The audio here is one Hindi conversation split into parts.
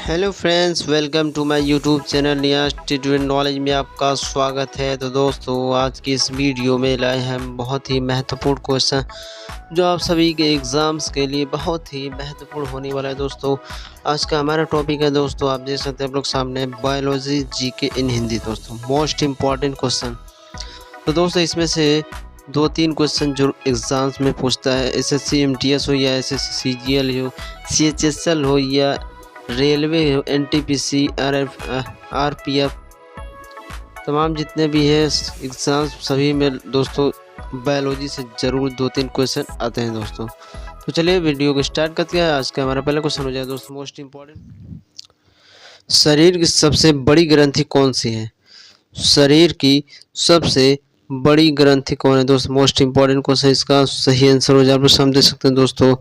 Hello friends, welcome to my YouTube channel Niyaz Titu knowledge में आपका स्वागत है। तो दोस्तों, आज की इस वीडियो में लाए हम बहुत ही महत्वपूर्ण क्वेश्चन जो आप सभी के एग्ज़ाम्स के लिए बहुत ही महत्वपूर्ण होने वाला है। दोस्तों, आज का हमारा टॉपिक है, दोस्तों आप देख सकते हैं आप लोग सामने, बायोलॉजी जीके इन हिंदी। दोस्तों, मोस्ट इम्पॉर्टेंट क्वेश्चन। तो दोस्तों, इसमें से 2-3 क्वेश्चन जो एग्ज़ाम्स में पूछता है, SSC MTS हो या SSC CGL हो, CHSL हो या रेलवे हो, NTPC RPF, तमाम जितने भी है एग्ज़ाम्स सभी में दोस्तों बायोलॉजी से ज़रूर 2-3 क्वेश्चन आते हैं। दोस्तों, तो चलिए वीडियो को स्टार्ट करते हैं। आज का हमारा पहला क्वेश्चन हो जाए दोस्तों, मोस्ट इम्पॉर्टेंट। शरीर की सबसे बड़ी ग्रंथि कौन सी है? शरीर की सबसे बड़ी ग्रंथि कौन है? दोस्तों, मोस्ट इम्पॉर्टेंट क्वेश्चन, इसका सही आंसर हो जाए आप लोग देख सकते हैं दोस्तों,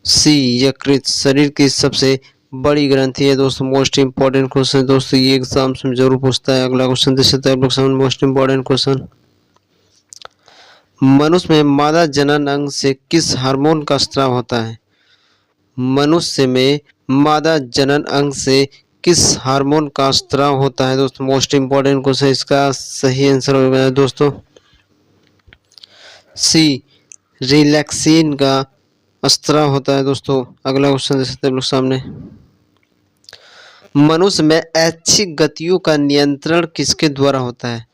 सी यकृत शरीर की सबसे बड़ी ग्रंथि है। दोस्तों, मोस्ट इम्पॉर्टेंट क्वेश्चन दोस्तों, ये एग्जाम्स में जरूर पूछता है। अगला क्वेश्चन देख सकते हैं आप लोग सामने, मोस्ट इम्पॉर्टेंट क्वेश्चन। मनुष्य में मादा जनन अंग से किस हार्मोन का स्राव होता है? मनुष्य में मादा जनन अंग से किस हार्मोन का स्राव होता है? दोस्तों, मोस्ट इम्पॉर्टेंट क्वेश्चन, इसका सही आंसर होगा दोस्तों, सी रिलैक्सिन का स्राव होता है। दोस्तों, अगला क्वेश्चन देख सकते हैं आप लोग सामने। मनुष्य में ऐच्छिक गतियों का नियंत्रण किसके द्वारा होता है?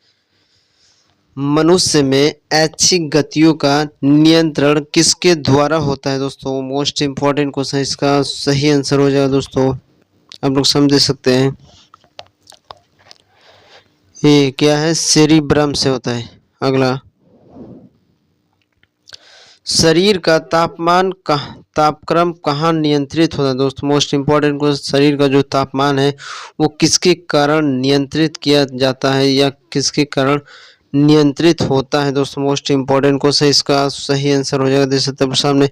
मनुष्य में ऐच्छिक गतियों का नियंत्रण किसके द्वारा होता है? दोस्तों, मोस्ट इम्पॉर्टेंट क्वेश्चन, इसका सही आंसर हो जाएगा दोस्तों, आप लोग समझ सकते हैं, ये क्या है, सेरिब्रम से होता है। अगला, शरीर का तापक्रम कहाँ नियंत्रित होता है? दोस्तों, मोस्ट इम्पॉर्टेंट क्वेश्चन, शरीर का जो तापमान है वो किसके कारण नियंत्रित किया जाता है या किसके कारण नियंत्रित होता है? दोस्तों, मोस्ट इम्पॉर्टेंट क्वेश्चन, इसका सही आंसर हो जाएगा देख सकते हैं सामने,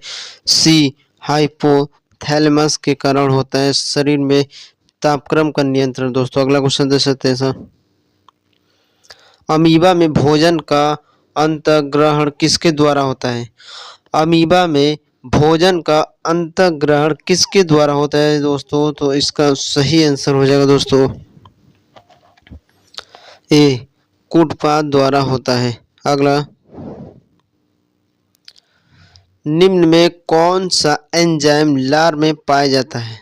सी हाइपोथैलेमस के कारण होता है शरीर में तापक्रम का नियंत्रण। दोस्तों, अगला क्वेश्चन देख सकते हैं सर, अमीबा में भोजन का अंतःग्रहण किसके द्वारा होता है? अमीबा में भोजन का अंतःग्रहण किसके द्वारा होता है? दोस्तों, तो इसका सही आंसर हो जाएगा दोस्तों, ए कूटपाद द्वारा होता है। अगला, निम्न में कौन सा एंजाइम लार में पाया जाता है?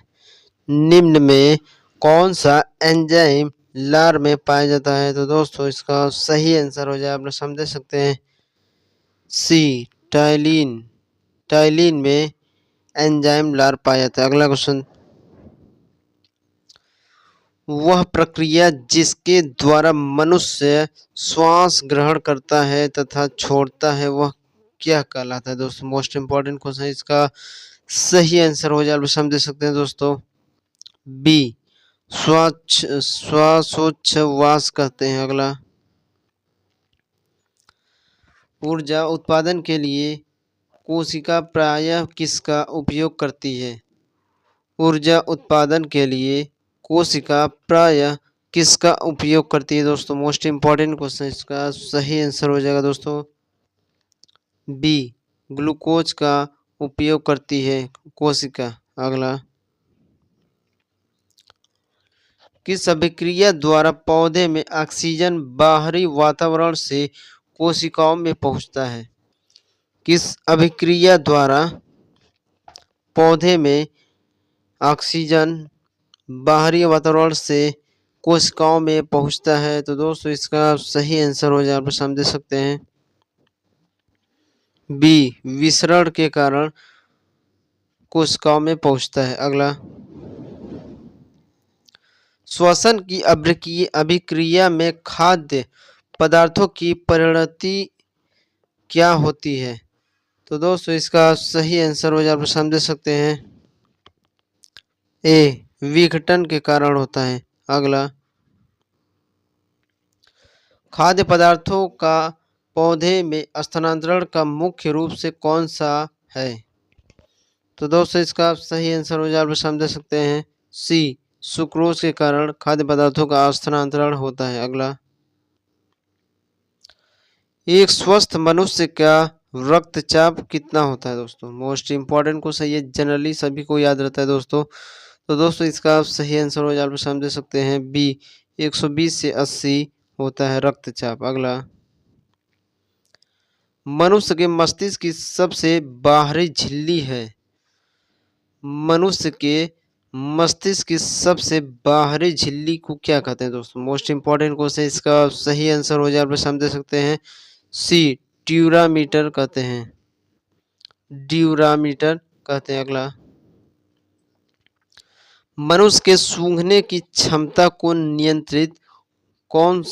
निम्न में कौन सा एंजाइम लार में पाया जाता है? तो दोस्तों, इसका सही आंसर हो जाए, आप लोग समझ सकते हैं, सी टाइलिन। टाइलिन में एंजाइम लार पाया जाता है। अगला क्वेश्चन, वह प्रक्रिया जिसके द्वारा मनुष्य श्वास ग्रहण करता है तथा छोड़ता है वह क्या कहलाता है? दोस्तों, मोस्ट इम्पॉर्टेंट क्वेश्चन, इसका सही आंसर हो जाए, आप समझ सकते हैं दोस्तों, बी श्वासोच्छवास कहते हैं। अगला, ऊर्जा उत्पादन के लिए कोशिका प्रायः किसका उपयोग करती है? ऊर्जा उत्पादन के लिए कोशिका प्रायः किसका उपयोग करती है? दोस्तों, मोस्ट इम्पॉर्टेंट क्वेश्चन, इसका सही आंसर हो जाएगा दोस्तों, बी ग्लूकोज का उपयोग करती है कोशिका। अगला, किस अभिक्रिया द्वारा पौधे में ऑक्सीजन बाहरी वातावरण से कोशिकाओं में पहुंचता है? किस अभिक्रिया द्वारा पौधे में ऑक्सीजन बाहरी वातावरण से कोशिकाओं में पहुंचता है? तो दोस्तों, इसका सही आंसर हो जाए, आप समझ सकते हैं, बी विसरण के कारण कोशिकाओं में पहुंचता है। अगला, श्वसन की अभिक्रिया में खाद्य पदार्थों की परिणति क्या होती है? तो दोस्तों, इसका सही आंसर हो जाए, आप समझ सकते हैं, ए विघटन के कारण होता है। अगला, खाद्य पदार्थों का पौधे में स्थानांतरण का मुख्य रूप से कौन सा है? तो दोस्तों, इसका सही आंसर हो जाए, आप समझ सकते हैं, सी सुक्रोज के कारण खाद्य पदार्थों का स्थानांतरण होता है। अगला, एक स्वस्थ मनुष्य का रक्तचाप कितना होता है दोस्तों? मोस्ट इंपॉर्टेंट क्वेश्चन, ये जनरली सभी को याद रहता है दोस्तों। तो दोस्तों इसका सही आंसर हो जाए आप समझ सकते हैं बी, 120 से 80 होता है रक्तचाप। अगला, मनुष्य के मस्तिष्क की सबसे बाहरी झिल्ली है। मनुष्य के मस्तिष्क की सबसे बाहरी झिल्ली को क्या कहते हैं दोस्तों? मोस्ट इंपॉर्टेंट क्वेश्चन, इसका सही आंसर हो जाए आप समझ सकते हैं सी, ट्यूरामीटर कहते हैं। ड्यूरामीटर कहते हैं। अगला, मनुष्य के सूंघने की क्षमता को नियंत्रित कौन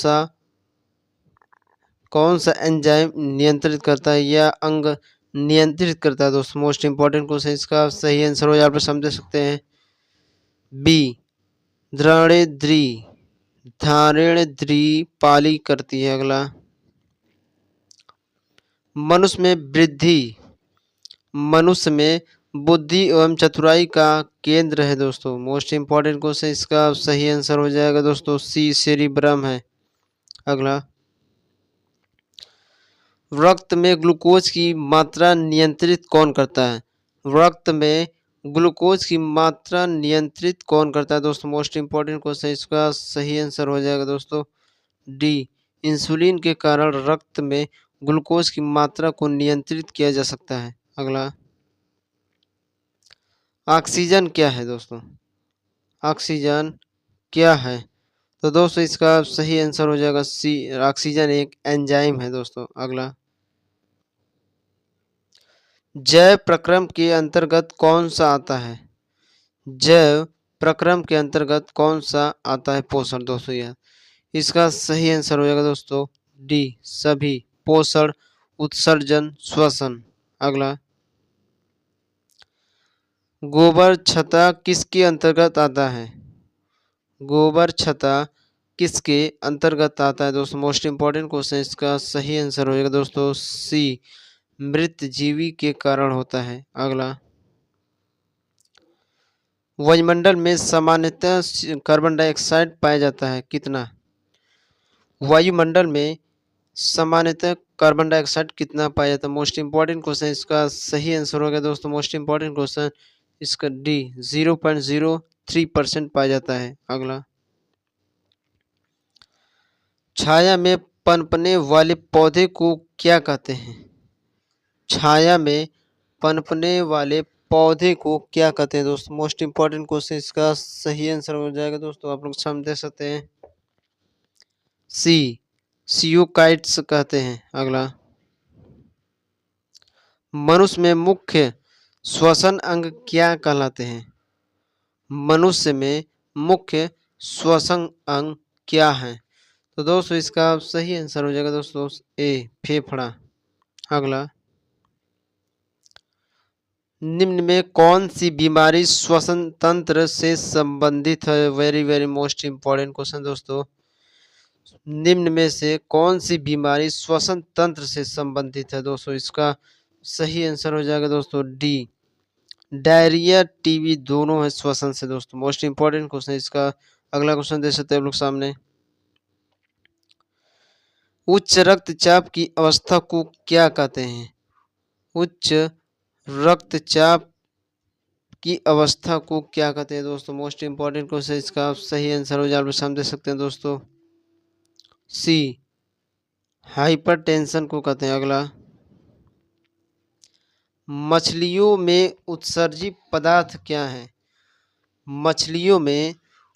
सा एंजाइम नियंत्रित करता है या अंग नियंत्रित करता है दोस्तों? मोस्ट इंपॉर्टेंट क्वेश्चन, इसका सही आंसर हो यहाँ पर समझ सकते हैं बी, द्रवणेद्री धारणेद्री पाली करती है। अगला, मनुष्य में बुद्धि एवं चतुराई का केंद्र है दोस्तों। मोस्ट इंपॉर्टेंट क्वेश्चन, इसका सही आंसर हो जाएगा दोस्तों सी, सेरिब्रम है। अगला, रक्त में ग्लूकोज की मात्रा नियंत्रित कौन करता है? रक्त में ग्लूकोज की मात्रा नियंत्रित कौन करता है दोस्तों? मोस्ट इंपॉर्टेंट क्वेश्चन, इसका सही आंसर हो जाएगा दोस्तों डी, इंसुलिन के कारण रक्त में ग्लूकोज की मात्रा को नियंत्रित किया जा सकता है। अगला, ऑक्सीजन क्या है दोस्तों? ऑक्सीजन क्या है? तो दोस्तों इसका सही आंसर हो जाएगा सी, ऑक्सीजन एक एंजाइम है दोस्तों। अगला, जैव प्रक्रम के अंतर्गत कौन सा आता है? जैव प्रक्रम के अंतर्गत कौन सा आता है? पोषण दोस्तों, यह इसका सही आंसर हो जाएगा दोस्तों डी, सभी, पोषण, उत्सर्जन, श्वसन। अगला, गोबर छत्ता किसके अंतर्गत आता है? गोबर छत्ता किसके अंतर्गत आता है दोस्तों? मोस्ट इंपॉर्टेंट क्वेश्चन, इसका सही आंसर हो जाएगा दोस्तों सी, मृत जीवी के कारण होता है। अगला, वायुमंडल में सामान्यतः कार्बन डाइऑक्साइड पाया जाता है कितना? वायुमंडल में सामान्यतः कार्बन डाइऑक्साइड कितना पाया जाता है? मोस्ट इंपॉर्टेंट क्वेश्चन, इसका सही आंसर हो गया दोस्तों मोस्ट इंपॉर्टेंट क्वेश्चन, इसका डी, 0.03% पाया जाता है। अगला, छाया में पनपने वाले पौधे को क्या कहते हैं? छाया में पनपने वाले पौधे को क्या कहते हैं दोस्तों? मोस्ट इंपॉर्टेंट क्वेश्चन, इसका सही आंसर हो जाएगा दोस्तों, आप लोग समझ सकते हैं सी, सियोकाइट्स कहते हैं। अगला, मनुष्य में मुख्य श्वसन अंग क्या कहलाते हैं? मनुष्य में मुख्य श्वसन अंग क्या है? तो दोस्तों इसका सही आंसर हो जाएगा दोस्तों ए, फेफड़ा। अगला, निम्न में कौन सी बीमारी श्वसन तंत्र से संबंधित है? Very very most important question दोस्तों, निम्न में से कौन सी बीमारी श्वसन तंत्र से संबंधित है दोस्तों? इसका सही आंसर हो जाएगा दोस्तों डी, डायरिया, टीबी दोनों है श्वसन से दोस्तों। मोस्ट इंपॉर्टेंट क्वेश्चन, इसका अगला क्वेश्चन दे सकते हैं आप लोग सामने, उच्च रक्तचाप की अवस्था को क्या कहते हैं? उच्च रक्तचाप की अवस्था को क्या कहते हैं दोस्तों? मोस्ट इंपॉर्टेंट क्वेश्चन, इसका सही आंसर हो जाए आप समझ सकते हैं दोस्तों सी, हाइपरटेंशन को कहते हैं। अगला, मछलियों में उत्सर्जी पदार्थ क्या है? मछलियों में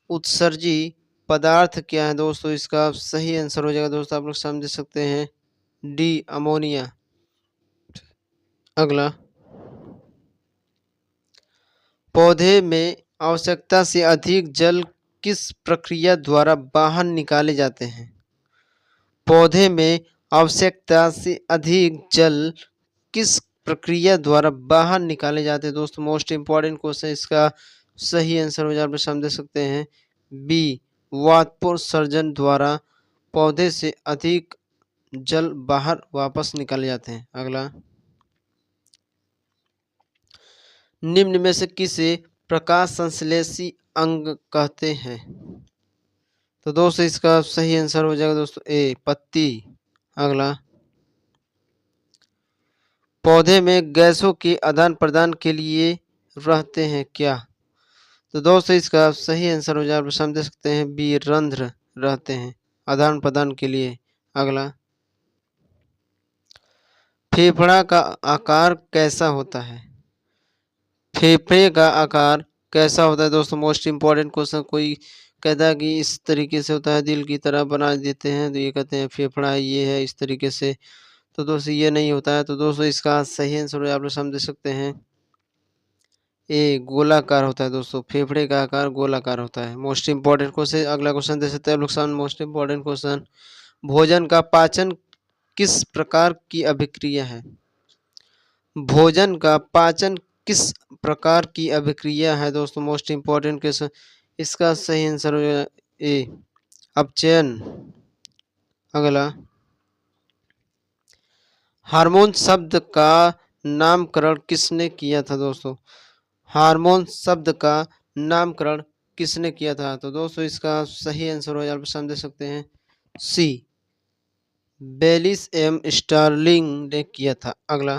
उत्सर्जी पदार्थ क्या है दोस्तों? इसका सही आंसर हो जाएगा दोस्तों, आप लोग समझ सकते हैं डी, अमोनिया। अगला, पौधे में आवश्यकता से अधिक जल किस प्रक्रिया द्वारा बाहर निकाले जाते हैं? पौधे में आवश्यकता से अधिक जल किस प्रक्रिया द्वारा बाहर निकाले जाते हैं दोस्तों? मोस्ट इंपॉर्टेंट क्वेश्चन, इसका सही आंसर हो जाए आप समझ सकते हैं बी, वाष्पोत्सर्जन द्वारा पौधे से अधिक जल बाहर वापस निकाले जाते हैं। अगला, निम्न में से किसे प्रकाश संश्लेषी अंग कहते हैं? तो दोस्तों इसका सही आंसर हो जाएगा दोस्तों ए, पत्ती। अगला, पौधे में गैसों के आदान प्रदान के लिए रहते हैं क्या? तो दोस्तों इसका सही आंसर हो जाए आप समझ सकते हैं बी, रंध्र रहते हैं आदान प्रदान के लिए। अगला, फेफड़ा का आकार कैसा होता है? फेफड़े का आकार कैसा होता है दोस्तों? Most important question. कोई कहता है कि इस तरीके से होता है, दिल की तरह बना देते हैं, तो ये कहते हैं फेफड़ा है, ये है इस तरीके से। तो दोस्तों ये नहीं होता है। तो दोस्तों इसका सही आंसर आप लोग समझ सकते हैं ए, गोलाकार होता है दोस्तों। फेफड़े का आकार गोलाकार होता है। Most important question. अगला क्वेश्चन दे सकते हैं आप लोग। मोस्ट इम्पोर्टेंट क्वेश्चन, भोजन का पाचन किस प्रकार की अभिक्रिया है? भोजन का पाचन किस प्रकार की अभिक्रिया है दोस्तों? Most important question. इसका सही आंसर हो ए, अपचयन। अगला, हार्मोन शब्द का नामकरण किसने किया था दोस्तों? हार्मोन शब्द का नामकरण किसने किया था? तो दोस्तों इसका सही आंसर हो आप समझ सकते हैं सी, बेलिस एम स्टार्लिंग ने किया था। अगला,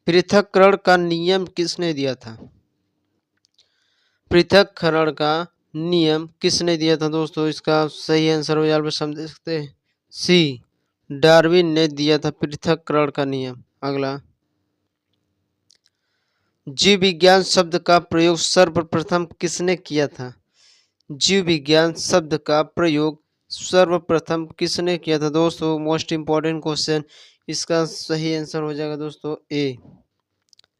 पृथक्करण का नियम किसने दिया था? पृथक्करण का नियम किसने दिया था दोस्तों? इसका सही आंसर हो आप समझ सकते हैं सी, डार्विन ने दिया था पृथक्करण का नियम। अगला, जीव विज्ञान शब्द का प्रयोग सर्वप्रथम किसने किया था? जीव विज्ञान शब्द का प्रयोग सर्वप्रथम किसने किया था दोस्तों? Most important question. इसका सही आंसर हो जाएगा दोस्तों ए,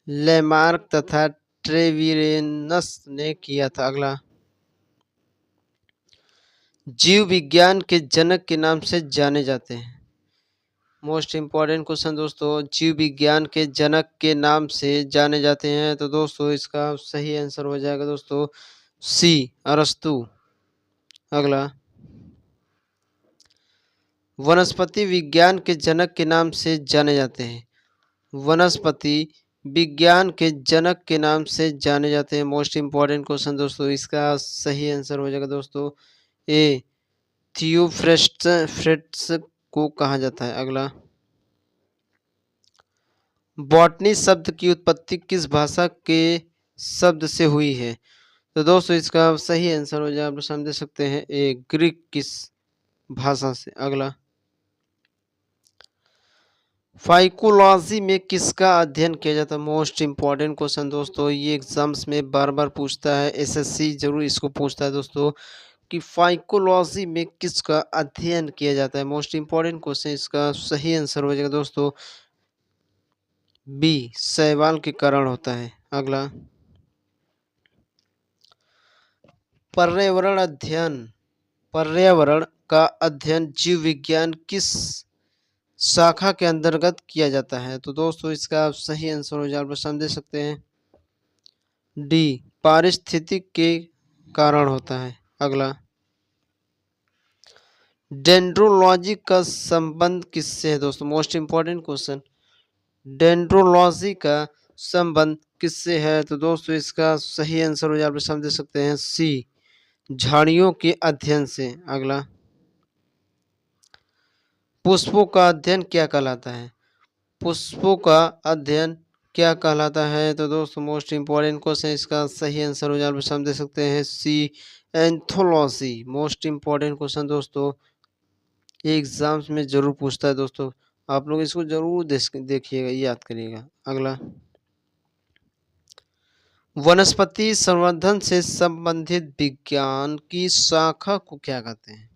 लेमार्क तथा ट्रेविरेनस ने किया था। अगला, जीव विज्ञान के जनक के नाम से जाने जाते हैं। मोस्ट इम्पोर्टेंट क्वेश्चन दोस्तों, जीव विज्ञान के जनक के नाम से जाने जाते हैं। तो दोस्तों इसका सही आंसर हो जाएगा दोस्तों सी, अरस्तु। अगला, वनस्पति विज्ञान के जनक के नाम से जाने जाते हैं। वनस्पति विज्ञान के जनक के नाम से जाने जाते हैं। मोस्ट इम्पोर्टेंट क्वेश्चन दोस्तों। इसका सही आंसर हो जाएगा दोस्तों ए, थियोफ्रेट्स को कहा जाता है। अगला, बॉटनी शब्द की उत्पत्ति किस भाषा के शब्द से हुई है? तो दोस्तों इसका सही आंसर हो जाए आप समझ सकते हैं ए, ग्रीक किस भाषा से। अगला, फाइकोलॉजी में किसका अध्ययन किया जाता है? मोस्ट इम्पॉर्टेंट क्वेश्चन दोस्तों, ये एग्जाम्स में बार बार पूछता है, एसएससी जरूर इसको पूछता है दोस्तों कि फाइकोलॉजी में किसका अध्ययन किया जाता है। Most important question. इसका सही आंसर हो जाएगा दोस्तों बी, शैवाल के कारण होता है। अगला, पर्यावरण अध्ययन, पर्यावरण का अध्ययन जीव विज्ञान किस शाखा के अंतर्गत किया जाता है? तो दोस्तों इसका सही आंसर हो जाए आप समझ सकते हैं डी, पारिस्थितिक के कारण होता है। अगला, डेंड्रोलॉजी का संबंध किससे है दोस्तों? Most important question. डेंड्रोलॉजी का संबंध किससे है? तो दोस्तों इसका सही आंसर हो जाए आप समझ सकते हैं सी, झाड़ियों के अध्ययन से। अगला, पुष्पों का अध्ययन क्या कहलाता है? पुष्पों का अध्ययन क्या कहलाता है? तो दोस्तों मोस्ट इम्पोर्टेंट क्वेश्चन। इसका सही आंसर हो जाए आप समझ सकते हैं सी, एंथोलॉजी। मोस्ट इम्पोर्टेंट क्वेश्चन दोस्तों, ये एग्जाम्स में जरूर पूछता है दोस्तों, आप लोग इसको जरूर देखिएगा, याद करिएगा। अगला, वनस्पति संवर्धन से संबंधित विज्ञान की शाखा को क्या कहते हैं?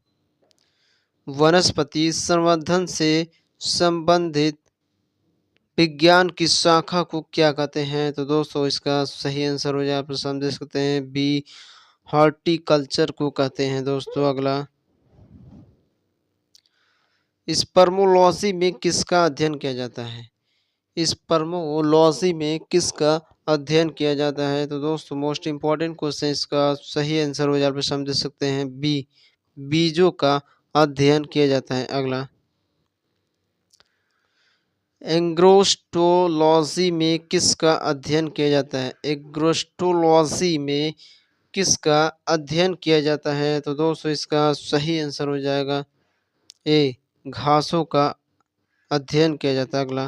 वनस्पति संवर्धन से संबंधित विज्ञान की शाखा को क्या कहते हैं? तो दोस्तों इसका सही आंसर हो जाए आप समझ सकते हैं बी, हॉर्टिकल्चर को कहते हैं दोस्तों। अगला, स्पर्मोलॉजी में किसका अध्ययन किया जाता है? स्पर्मोलॉजी में किसका अध्ययन किया जाता है? तो दोस्तों मोस्ट इम्पोर्टेंट क्वेश्चन। इसका सही आंसर हो जाए आप समझ सकते हैं बी, बीजों का अध्ययन किया जाता है। अगला, एंग्रोस्टोलॉजी में किसका अध्ययन किया जाता है? एग्रोस्टोलॉजी में किसका अध्ययन किया जाता है? तो दोस्तों इसका सही आंसर हो जाएगा ए, घासों का अध्ययन किया जाता है? अगला,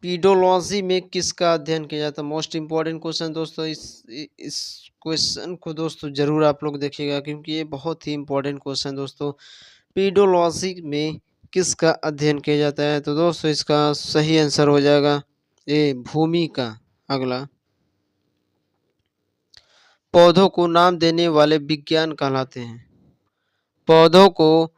पीडोलॉजी में किसका अध्ययन किया जाता है? मोस्ट इम्पोर्टेंट क्वेश्चन दोस्तों, इस क्वेश्चन को दोस्तों जरूर आप लोग देखिएगा, क्योंकि ये बहुत ही इम्पोर्टेंट क्वेश्चन दोस्तों। पीडोलॉजी में किसका अध्ययन किया जाता है? तो दोस्तों इसका सही आंसर हो जाएगा ए, भूमि का। अगला, पौधों को नाम देने वाले विज्ञान कहलाते हैं? पौधों को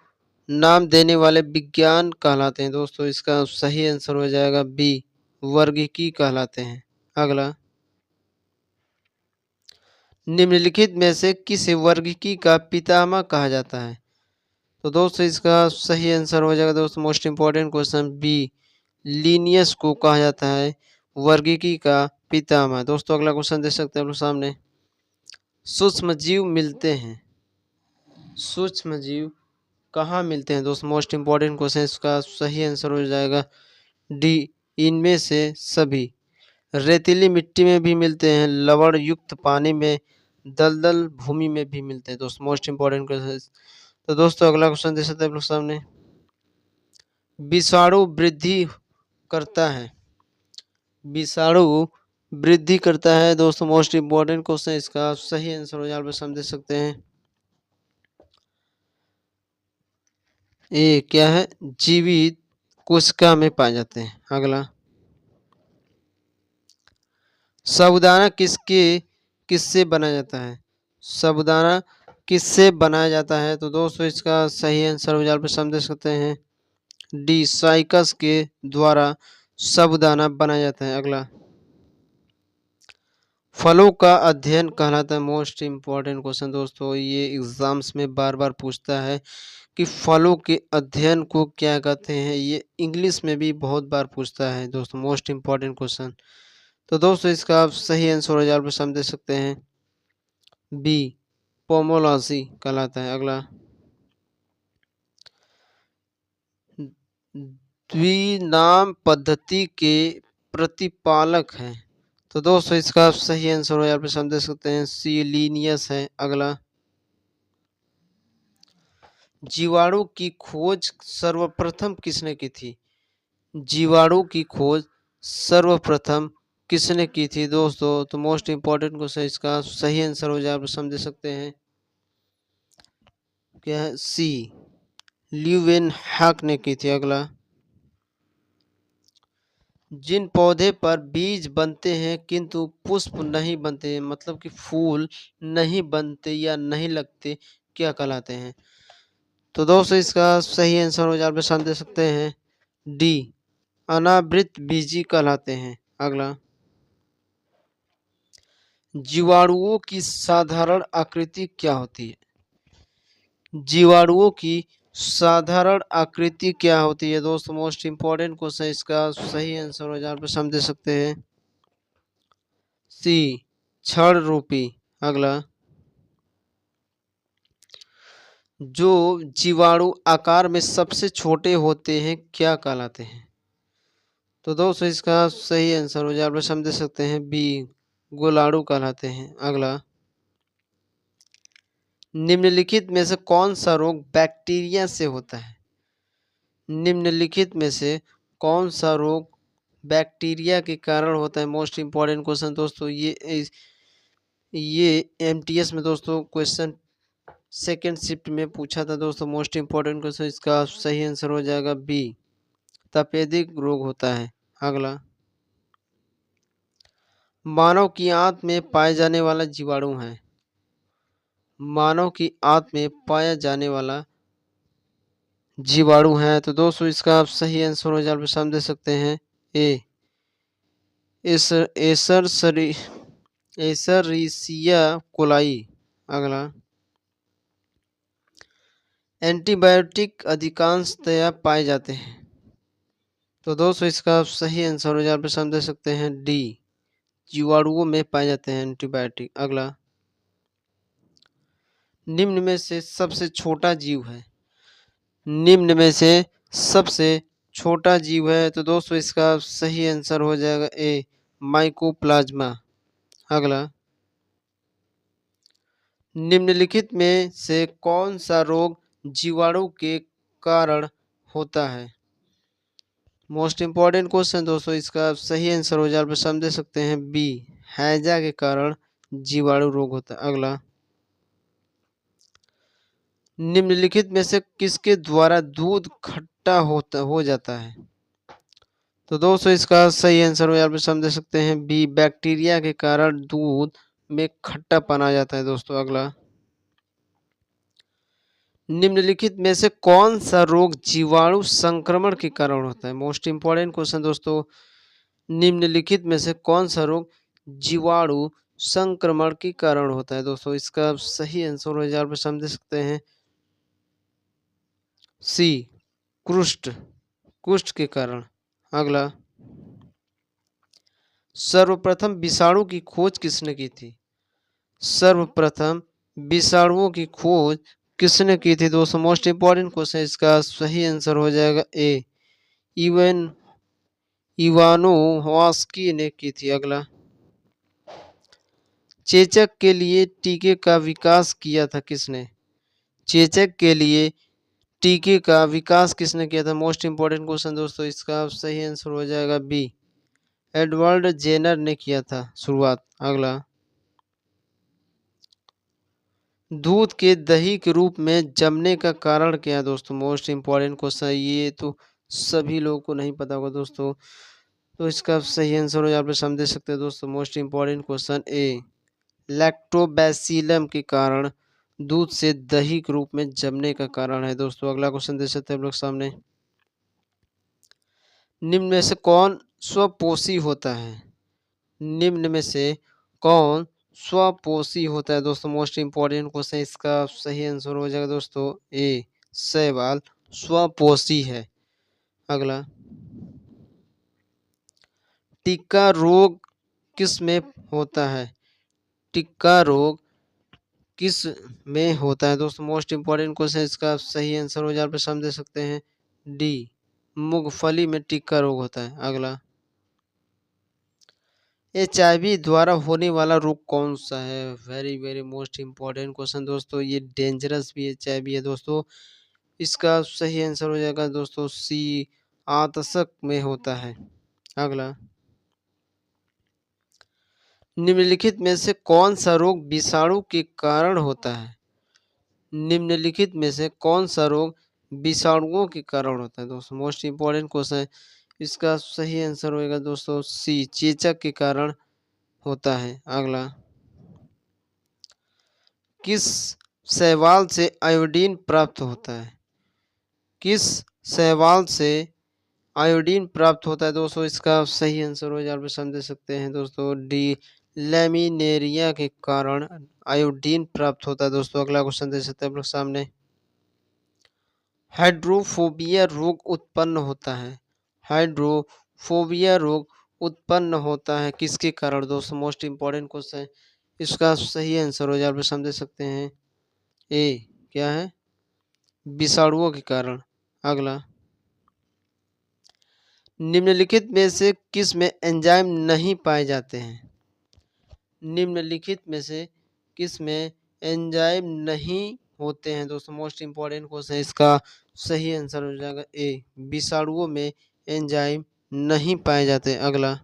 नाम देने वाले विज्ञान कहलाते हैं? दोस्तों इसका सही आंसर हो जाएगा बी, वर्गीकी कहलाते हैं। अगला, निम्नलिखित में से किस वर्गीकी का पितामह कहा जाता है? तो दोस्तों इसका सही आंसर हो जाएगा दोस्तों, most important question, B, Linnaeus को कहा जाता है वर्गीकी का पितामह। दोस्तों अगला क्वेश्चन देख सकते हैं आप लोग सामने, सूक्ष्म जीव मिलते हैं, सूक्ष्म जीव कहाँ मिलते हैं? दोस्तों मोस्ट इम्पोर्टेंट क्वेश्चन, इसका सही आंसर हो जाएगा डी, इनमें से सभी। रेतीली मिट्टी में भी मिलते हैं, लवण युक्त पानी में, दलदल भूमि में भी मिलते हैं। दोस्तों मोस्ट इम्पोर्टेंट क्वेश्चन। तो दोस्तों अगला क्वेश्चन देख सकते हैं आप लोग सामने, विषाणु वृद्धि करता है, विषाणु वृद्धि करता है? दोस्तों मोस्ट इम्पोर्टेंट क्वेश्चन, इसका सही आंसर हो जाएगा, समझ सकते हैं ये क्या है, जीवित कोशिका में पाए जाते हैं। अगला, साबूदाना किससे बनाया जाता है? साबूदाना किससे बनाया जाता है? तो दोस्तों इसका सही आंसर हो जाएगा, समझ सकते हैं डी, साइकस के द्वारा साबूदाना बनाया जाता है। अगला, फलों का अध्ययन कहलाता है? मोस्ट इम्पोर्टेंट क्वेश्चन दोस्तों, ये एग्जाम्स में बार बार पूछता है कि फलों के अध्ययन को क्या कहते हैं। ये इंग्लिश में भी बहुत बार पूछता है दोस्तों, मोस्ट इम्पोर्टेंट क्वेश्चन। तो दोस्तों इसका आप सही आंसर हो जाए, समझ सकते हैं बी, पोमोलॉजी कहलाता है। अगला, द्विनाम पद्धति के प्रतिपालक हैं? तो दोस्तों इसका सही आंसर हो जाए, समझ सकते हैं सी, लीनियस है। अगला, जीवाणु की खोज सर्वप्रथम किसने की थी? जीवाणु की खोज सर्वप्रथम किसने की थी दोस्तों? तो मोस्ट इम्पोर्टेंट क्वेश्चन, इसका सही आंसर हो जाए, आप समझ सकते हैं क्या है, सी, ल्यूवेनहॉक ने की थी। अगला, जिन पौधे पर बीज बनते हैं किंतु पुष्प नहीं बनते, मतलब कि फूल नहीं बनते या नहीं लगते, क्या कहलाते हैं? तो दोस्तों इसका सही आंसर हो जाए, आप समझ सकते हैं डी, अनावृत बीजी कहलाते हैं। अगला, जीवाणुओं की साधारण आकृति क्या होती है? जीवाणुओं की साधारण आकृति क्या होती है? दोस्तों मोस्ट इम्पोर्टेंट क्वेश्चन, इसका सही आंसर हो जाए, समझ सकते हैं सी, छड़ रूपी। अगला, जो जीवाणु आकार में सबसे छोटे होते हैं क्या कहलाते हैं? तो दोस्तों इसका सही आंसर हो जाए, आप समझ सकते हैं बी, गोलाणु कहलाते हैं। अगला, निम्नलिखित में से कौन सा रोग बैक्टीरिया से होता है? निम्नलिखित में से कौन सा रोग बैक्टीरिया के कारण होता है? मोस्ट इम्पोर्टेंट क्वेश्चन दोस्तों, ये एमटीएस में दोस्तों क्वेश्चन सेकेंड शिफ्ट में पूछा था दोस्तों, मोस्ट इम्पोर्टेंट क्वेश्चन, इसका सही आंसर हो जाएगा बी, तपेदिक रोग होता है। अगला, मानव की आंत में पाए जाने वाला जीवाणु है, मानव की आंत में पाया जाने वाला जीवाणु है? तो दोस्तों इसका आप सही आंसर हो जाए, समझ सकते हैं ए, एसरिसिया कोलाई। अगला, एंटीबायोटिक अधिकांशतया पाए जाते हैं? तो दोस्तों इसका सही आंसर हो जाए, आप समझ सकते हैं डी, जीवाणुओं में पाए जाते हैं एंटीबायोटिक। अगला, निम्न में से सबसे छोटा जीव है, निम्न में से सबसे छोटा जीव है? तो दोस्तों इसका सही आंसर हो जाएगा ए, माइकोप्लाज्मा। अगला, निम्नलिखित में से कौन सा रोग जीवाणु के कारण होता है? मोस्ट इम्पॉर्टेंट क्वेश्चन दोस्तों, इसका सही आंसर हो जाए आप समझ सकते हैं बी, हैजा के कारण जीवाणु रोग होता है। अगला, निम्नलिखित में से किसके द्वारा दूध खट्टा हो जाता है? तो दोस्तों इसका सही आंसर हो आप समझ सकते हैं बी, बैक्टीरिया के कारण दूध में खट्टापन आ जाता है दोस्तों। अगला, निम्नलिखित में से कौन सा रोग जीवाणु संक्रमण के कारण होता है? मोस्ट इंपॉर्टेंट क्वेश्चन दोस्तों, निम्नलिखित में से कौन सा रोग जीवाणु संक्रमण के कारण होता है? दोस्तों इसका सही आंसर हो आप समझ सकते हैं सी, कुष्ठ, कुष्ठ के कारण। अगला, सर्वप्रथम विषाणु की खोज किसने की थी? सर्वप्रथम विषाणुओं की खोज किसने की थी दोस्तों? मोस्ट इंपॉर्टेंट क्वेश्चन, इसका सही आंसर हो जाएगा ए, इवन इवानोवास्की ने की थी। अगला, चेचक के लिए टीके का विकास किया था किसने? चेचक के लिए टीके का विकास किसने किया था? मोस्ट इंपॉर्टेंट क्वेश्चन दोस्तों, इसका सही आंसर हो जाएगा बी, एडवर्ड जेनर ने किया था शुरुआत। अगला, दूध के दही के रूप में जमने का कारण क्या है दोस्तों? मोस्ट इंपॉर्टेंट क्वेश्चन, ये तो सभी लोगों को नहीं पता होगा दोस्तों, तो इसका सही आंसर हो आप समझ सकते हैं दोस्तों। मोस्ट इंपॉर्टेंट क्वेश्चन ए, लैक्टोबैसिलम के कारण दूध से दही के रूप में जमने का कारण है दोस्तों। अगला क्वेश्चन देख सकते हैं आप लोग सामने, निम्न में से कौन स्वपोषी होता है? निम्न में से कौन स्वपोषी होता है दोस्तों? मोस्ट इंपॉर्टेंट क्वेश्चन, इसका सही आंसर हो जाएगा दोस्तों ए, शैवाल स्वपोषी है। अगला, टिक्का रोग किस में होता है? टिक्का रोग किस में होता है दोस्तों? मोस्ट इंपॉर्टेंट क्वेश्चन, इसका सही आंसर हो जाए आप समझ सकते हैं डी, मूंगफली में टिक्का रोग होता है। अगला, HIV द्वारा होने वाला रोग कौन सा है? Very very most important question दोस्तों, ये डेंजरस भी HIV है दोस्तों। इसका सही आंसर हो जाएगा दोस्तों सी, आतसक में होता है। अगला, निम्नलिखित में से कौन सा रोग विषाणु के कारण होता है? निम्नलिखित में से कौन सा रोग विषाणुओं के कारण होता है दोस्तों? मोस्ट इम्पॉर्टेंट क्वेश्चन है, इसका सही आंसर होएगा दोस्तों सी, चेचक के कारण होता है। अगला, किस शैवाल से आयोडीन प्राप्त होता है? किस शैवाल से आयोडीन प्राप्त होता है दोस्तों? इसका सही आंसर हो जाए आप समझ सकते हैं दोस्तों डी, लैमिनेरिया के कारण आयोडीन प्राप्त होता है दोस्तों। अगला क्वेश्चन दे सकते हैं आप लोग सामने, हाइड्रोफोबिया रोग उत्पन्न होता है? हाइड्रोफोबिया रोग उत्पन्न होता है किसके कारण दोस्तों? मोस्ट इंपॉर्टेंट क्वेश्चन है, इसका सही आंसर हो जाए आप समझ सकते हैं ए, क्या है, विषाणुओं के कारण। अगला, निम्नलिखित में से किस में एंजाइम नहीं पाए जाते हैं? निम्नलिखित में से किस में एंजाइम नहीं होते हैं दोस्तों? मोस्ट इंपॉर्टेंट क्वेश्चन है, इसका सही आंसर हो जाएगा ए, विषाणुओं में एंजाइम नहीं पाए जाते। अगला,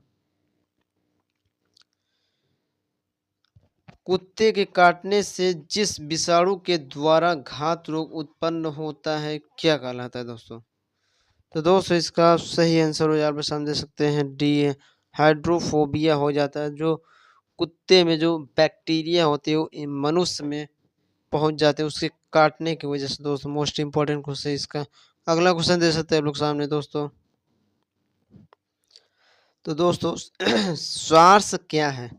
कुत्ते के काटने से जिस विषाणु के द्वारा घात रोग उत्पन्न होता है क्या कहलाता है दोस्तों? तो दोस्तों इसका सही आंसर हो आप समझ सकते हैं डी, हाइड्रोफोबिया हो जाता है। जो कुत्ते में जो बैक्टीरिया होते हैं वो मनुष्य में पहुंच जाते हैं उसके काटने की वजह से दोस्तों। मोस्ट इंपॉर्टेंट क्वेश्चन इसका। अगला क्वेश्चन दे सकते हैं आप लोग सामने दोस्तों, तो दोस्तों स्वार्स क्या है?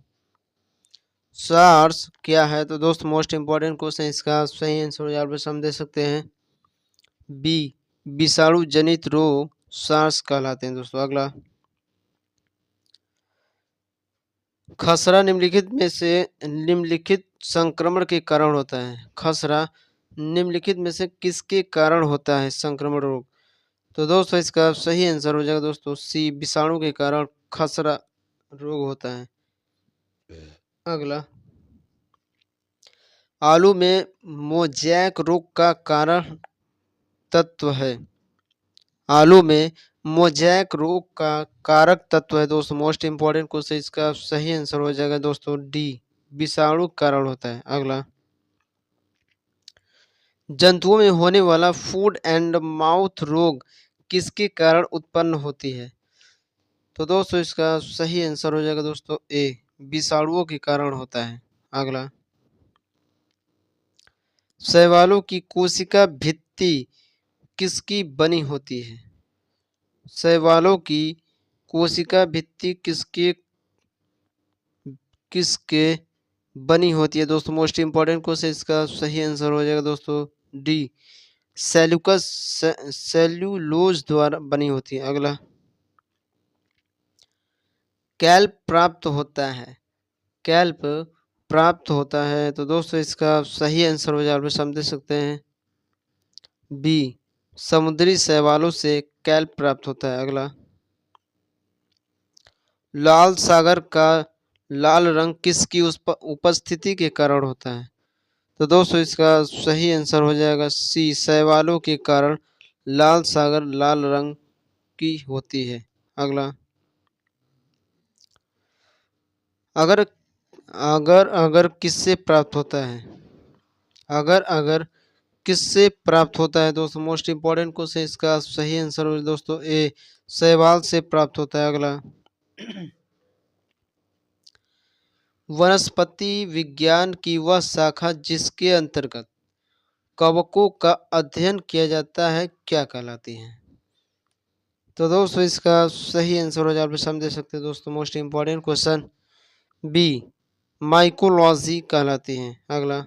स्वार्स क्या है? तो दोस्तों मोस्ट इंपॉर्टेंट क्वेश्चन, इसका सही आंसर आप समझ सकते हैं बी, विषाणु जनित रोग सार्स कहलाते हैं दोस्तों। अगला, खसरा निम्नलिखित संक्रमण के कारण होता है? खसरा निम्नलिखित में से किसके कारण होता है संक्रमण रोग? तो दोस्तों इसका सही आंसर हो जाएगा दोस्तों सी, विषाणु के कारण खसरा रोग होता है। अगला, आलू में मोजैक रोग का कारण तत्व है। आलू में मोजैक रोग का कारक तत्व है दोस्तों। मोस्ट इंपॉर्टेंट क्वेश्चन, इसका सही आंसर हो जाएगा दोस्तों डी, विषाणु कारण होता है। अगला, जंतुओं में होने वाला फूड एंड माउथ रोग किसके कारण उत्पन्न होती है? तो दोस्तों इसका सही आंसर हो जाएगा दोस्तों ए, विषाणुओं के कारण होता है। अगला, शैवालों की कोशिका भित्ति किसकी बनी होती है? शैवालों की कोशिका भित्ति किसके किसके बनी होती है दोस्तों? मोस्ट इंपॉर्टेंट क्वेश्चन, इसका सही आंसर हो जाएगा दोस्तों डी, सेल्यूकस सेल्यूलोज द्वारा बनी होती है। अगला, कैल्प प्राप्त होता है, कैल्प प्राप्त होता है, तो दोस्तों इसका सही आंसर हो जाएगा, आप समझ सकते हैं बी, समुद्री शैवालों से कैल्प प्राप्त होता है। अगला, लाल सागर का लाल रंग किसकी उपस्थिति के कारण होता है? तो दोस्तों इसका सही आंसर हो जाएगा सी, शैवालों के कारण लाल सागर लाल रंग की होती है। अगला, अगर अगर अगर किससे प्राप्त होता है? अगर अगर किससे प्राप्त होता है दोस्तों? मोस्ट इंपॉर्टेंट क्वेश्चन, इसका सही आंसर हो दोस्तों ए, शैवाल से प्राप्त होता है। अगला, वनस्पति विज्ञान की वह शाखा जिसके अंतर्गत कवकों का अध्ययन किया जाता है क्या कहलाती है? तो दोस्तों इसका सही आंसर हो जाए, आप समझ सकते हैं दोस्तों। Most important question B, mycology कहलाती है। अगला,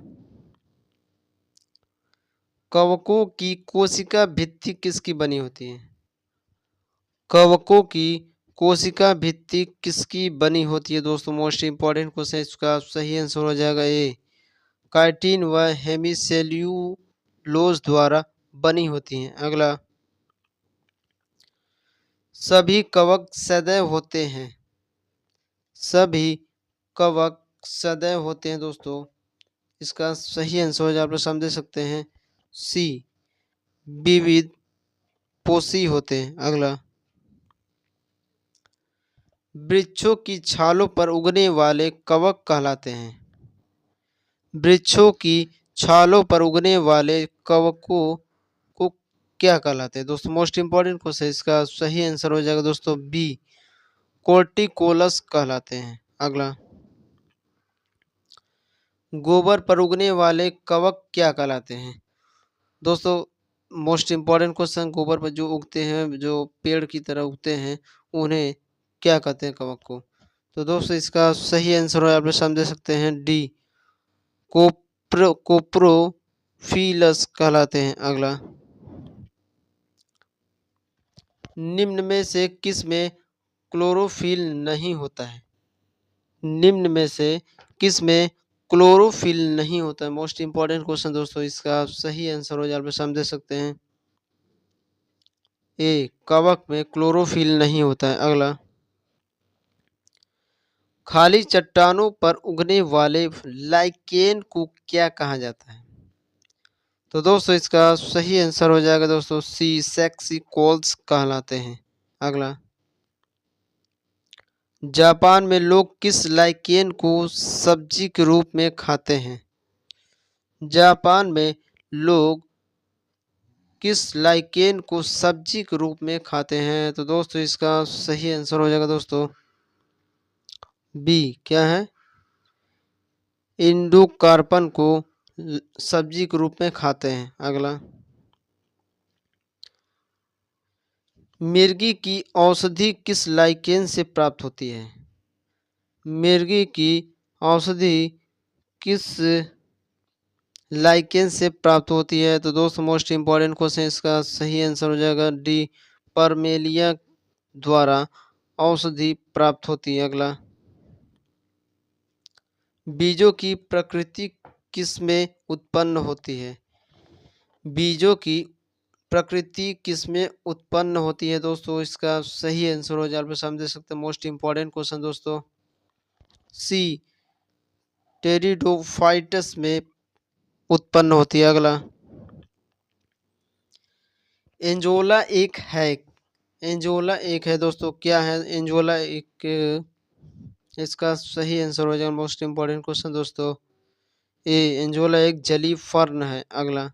कवकों की कोशिका भित्ति किसकी बनी होती है? कवकों की कोशिका भित्ति किसकी बनी होती है दोस्तों? मोस्ट इंपॉर्टेंट क्वेश्चन, इसका सही आंसर हो जाएगा ए, काइटिन व हेमिसेल्यूलोज द्वारा बनी होती हैं। अगला, सभी कवक सदैव होते हैं, सभी कवक सदैव होते हैं दोस्तों, इसका सही आंसर हो जाए, आप लोग समझ सकते हैं सी, विविध पोषी होते हैं। अगला, वृक्षों की छालों पर उगने वाले कवक कहलाते हैं, वृक्षों की छालों पर उगने वाले कवकों को क्या कहलाते हैं दोस्तों? मोस्ट इंपॉर्टेंट क्वेश्चन, इसका सही आंसर हो जाएगा दोस्तों बी, कोर्टिकोलस कहलाते हैं। अगला, गोबर पर उगने वाले कवक क्या कहलाते हैं दोस्तों? मोस्ट इंपॉर्टेंट क्वेश्चन, गोबर पर जो उगते हैं, जो पेड़ की तरह उगते हैं, उन्हें क्या कहते हैं कवक को? तो दोस्तों इसका सही आंसर हो, आप लोग समझ सकते हैं डी, कोप्रोफिलस कहलाते हैं। अगला, निम्न में से किस में क्लोरोफिल नहीं होता है? निम्न में से किस में क्लोरोफिल नहीं होता है? मोस्ट इंपॉर्टेंट क्वेश्चन दोस्तों, इसका सही आंसर हो जाए, आप समझ सकते हैं ए, कवक में क्लोरोफिल नहीं होता है। अगला, खाली चट्टानों पर उगने वाले लाइकेन को क्या कहा जाता है? तो दोस्तों इसका सही आंसर हो जाएगा दोस्तों सी, सेक्सिकोल्स कहलाते हैं। अगला, जापान में लोग किस लाइकेन को सब्जी के रूप में खाते हैं? जापान में लोग किस लाइकेन को सब्जी के रूप में खाते हैं? तो दोस्तों इसका सही आंसर हो जाएगा दोस्तों बी, क्या है, इंडोकार्पन को सब्जी के रूप में खाते हैं। अगला, मिर्गी की औषधि किस लाइकेन से प्राप्त होती है? मिर्गी की औषधि किस लाइकेन से प्राप्त होती है? तो दोस्तों मोस्ट इंपॉर्टेंट क्वेश्चन, इसका सही आंसर हो जाएगा डी, परमेलिया द्वारा औषधि प्राप्त होती है। अगला, बीजों की प्रकृति किस में उत्पन्न होती है? बीजों की प्रकृति किस में उत्पन्न होती है दोस्तों? इसका सही आंसर हो जाए, आप समझ सकते हैं। मोस्ट इंपॉर्टेंट क्वेश्चन दोस्तों सी, टेरिडोफाइटस में उत्पन्न होती है। अगला, एंजोला एक है। एंजोला एक है दोस्तों, क्या है एंजोला एक? इसका सही आंसर हो जाएगा, मोस्ट इम्पोर्टेंट क्वेश्चन दोस्तों, ए एंजोला एक जलीय फर्न है। अगला,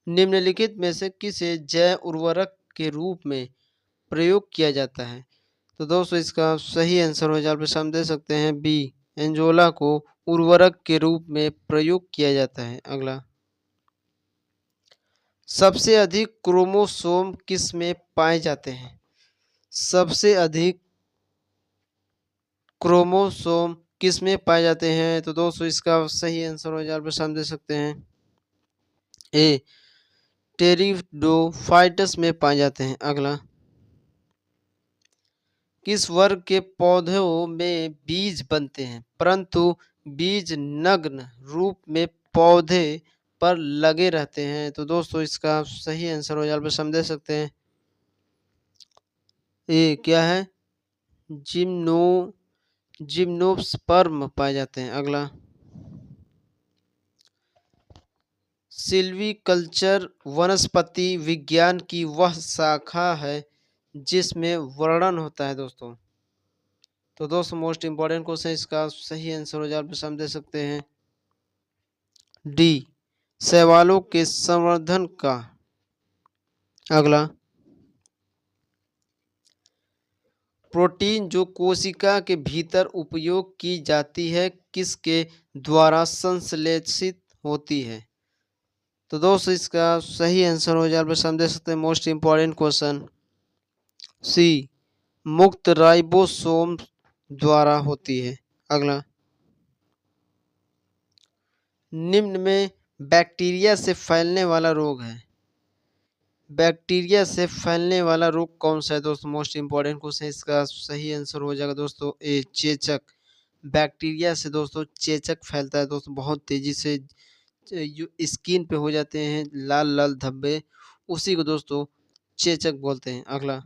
निम्नलिखित में से किसे जैव उर्वरक के रूप में प्रयोग किया जाता है? तो दोस्तों इसका सही आंसर हो जाए हम दे सकते हैं बी, एंजोला को उर्वरक के रूप में प्रयोग किया जाता है। अगला, सबसे अधिक क्रोमोसोम किस में पाए जाते हैं? सबसे अधिक क्रोमोसोम किस में पाए जाते हैं? तो दोस्तों इसका सही आंसर हो जाए हम दे सकते हैं ए, टेरिडोफाइटस में पाए जाते हैं। अगला, किस वर्ग के पौधों में बीज बनते हैं परंतु बीज नग्न रूप में पौधे पर लगे रहते हैं? तो दोस्तों इसका सही आंसर हो जाए हम दे सकते हैं ए, क्या है, जिम्नोस्पर्म पाए जाते हैं। अगला, सिल्वीकल्चर वनस्पति विज्ञान की वह शाखा है जिसमें वर्णन होता है दोस्तों। तो दोस्तों मोस्ट इंपॉर्टेंट क्वेश्चन, इसका सही आंसर हो जाए हम दे सकते हैं डी, शैवालों के संवर्धन का। अगला, प्रोटीन जो कोशिका के भीतर उपयोग की जाती है किसके द्वारा संश्लेषित होती है? तो दोस्तों इसका सही आंसर हो जाए हम दे सकते हैं मोस्ट इंपॉर्टेंट क्वेश्चन सी, मुक्त राइबोसोम द्वारा होती है। अगला, निम्न में बैक्टीरिया से फैलने वाला रोग है, बैक्टीरिया से फैलने वाला रोग कौन सा है दोस्तों? मोस्ट इंपॉर्टेंट क्वेश्चन, इसका सही आंसर हो जाएगा दोस्तों ए, चेचक। बैक्टीरिया से दोस्तों चेचक फैलता है दोस्तों, बहुत तेजी से स्किन पे हो जाते हैं लाल लाल धब्बे, उसी को दोस्तों चेचक बोलते हैं। अगला,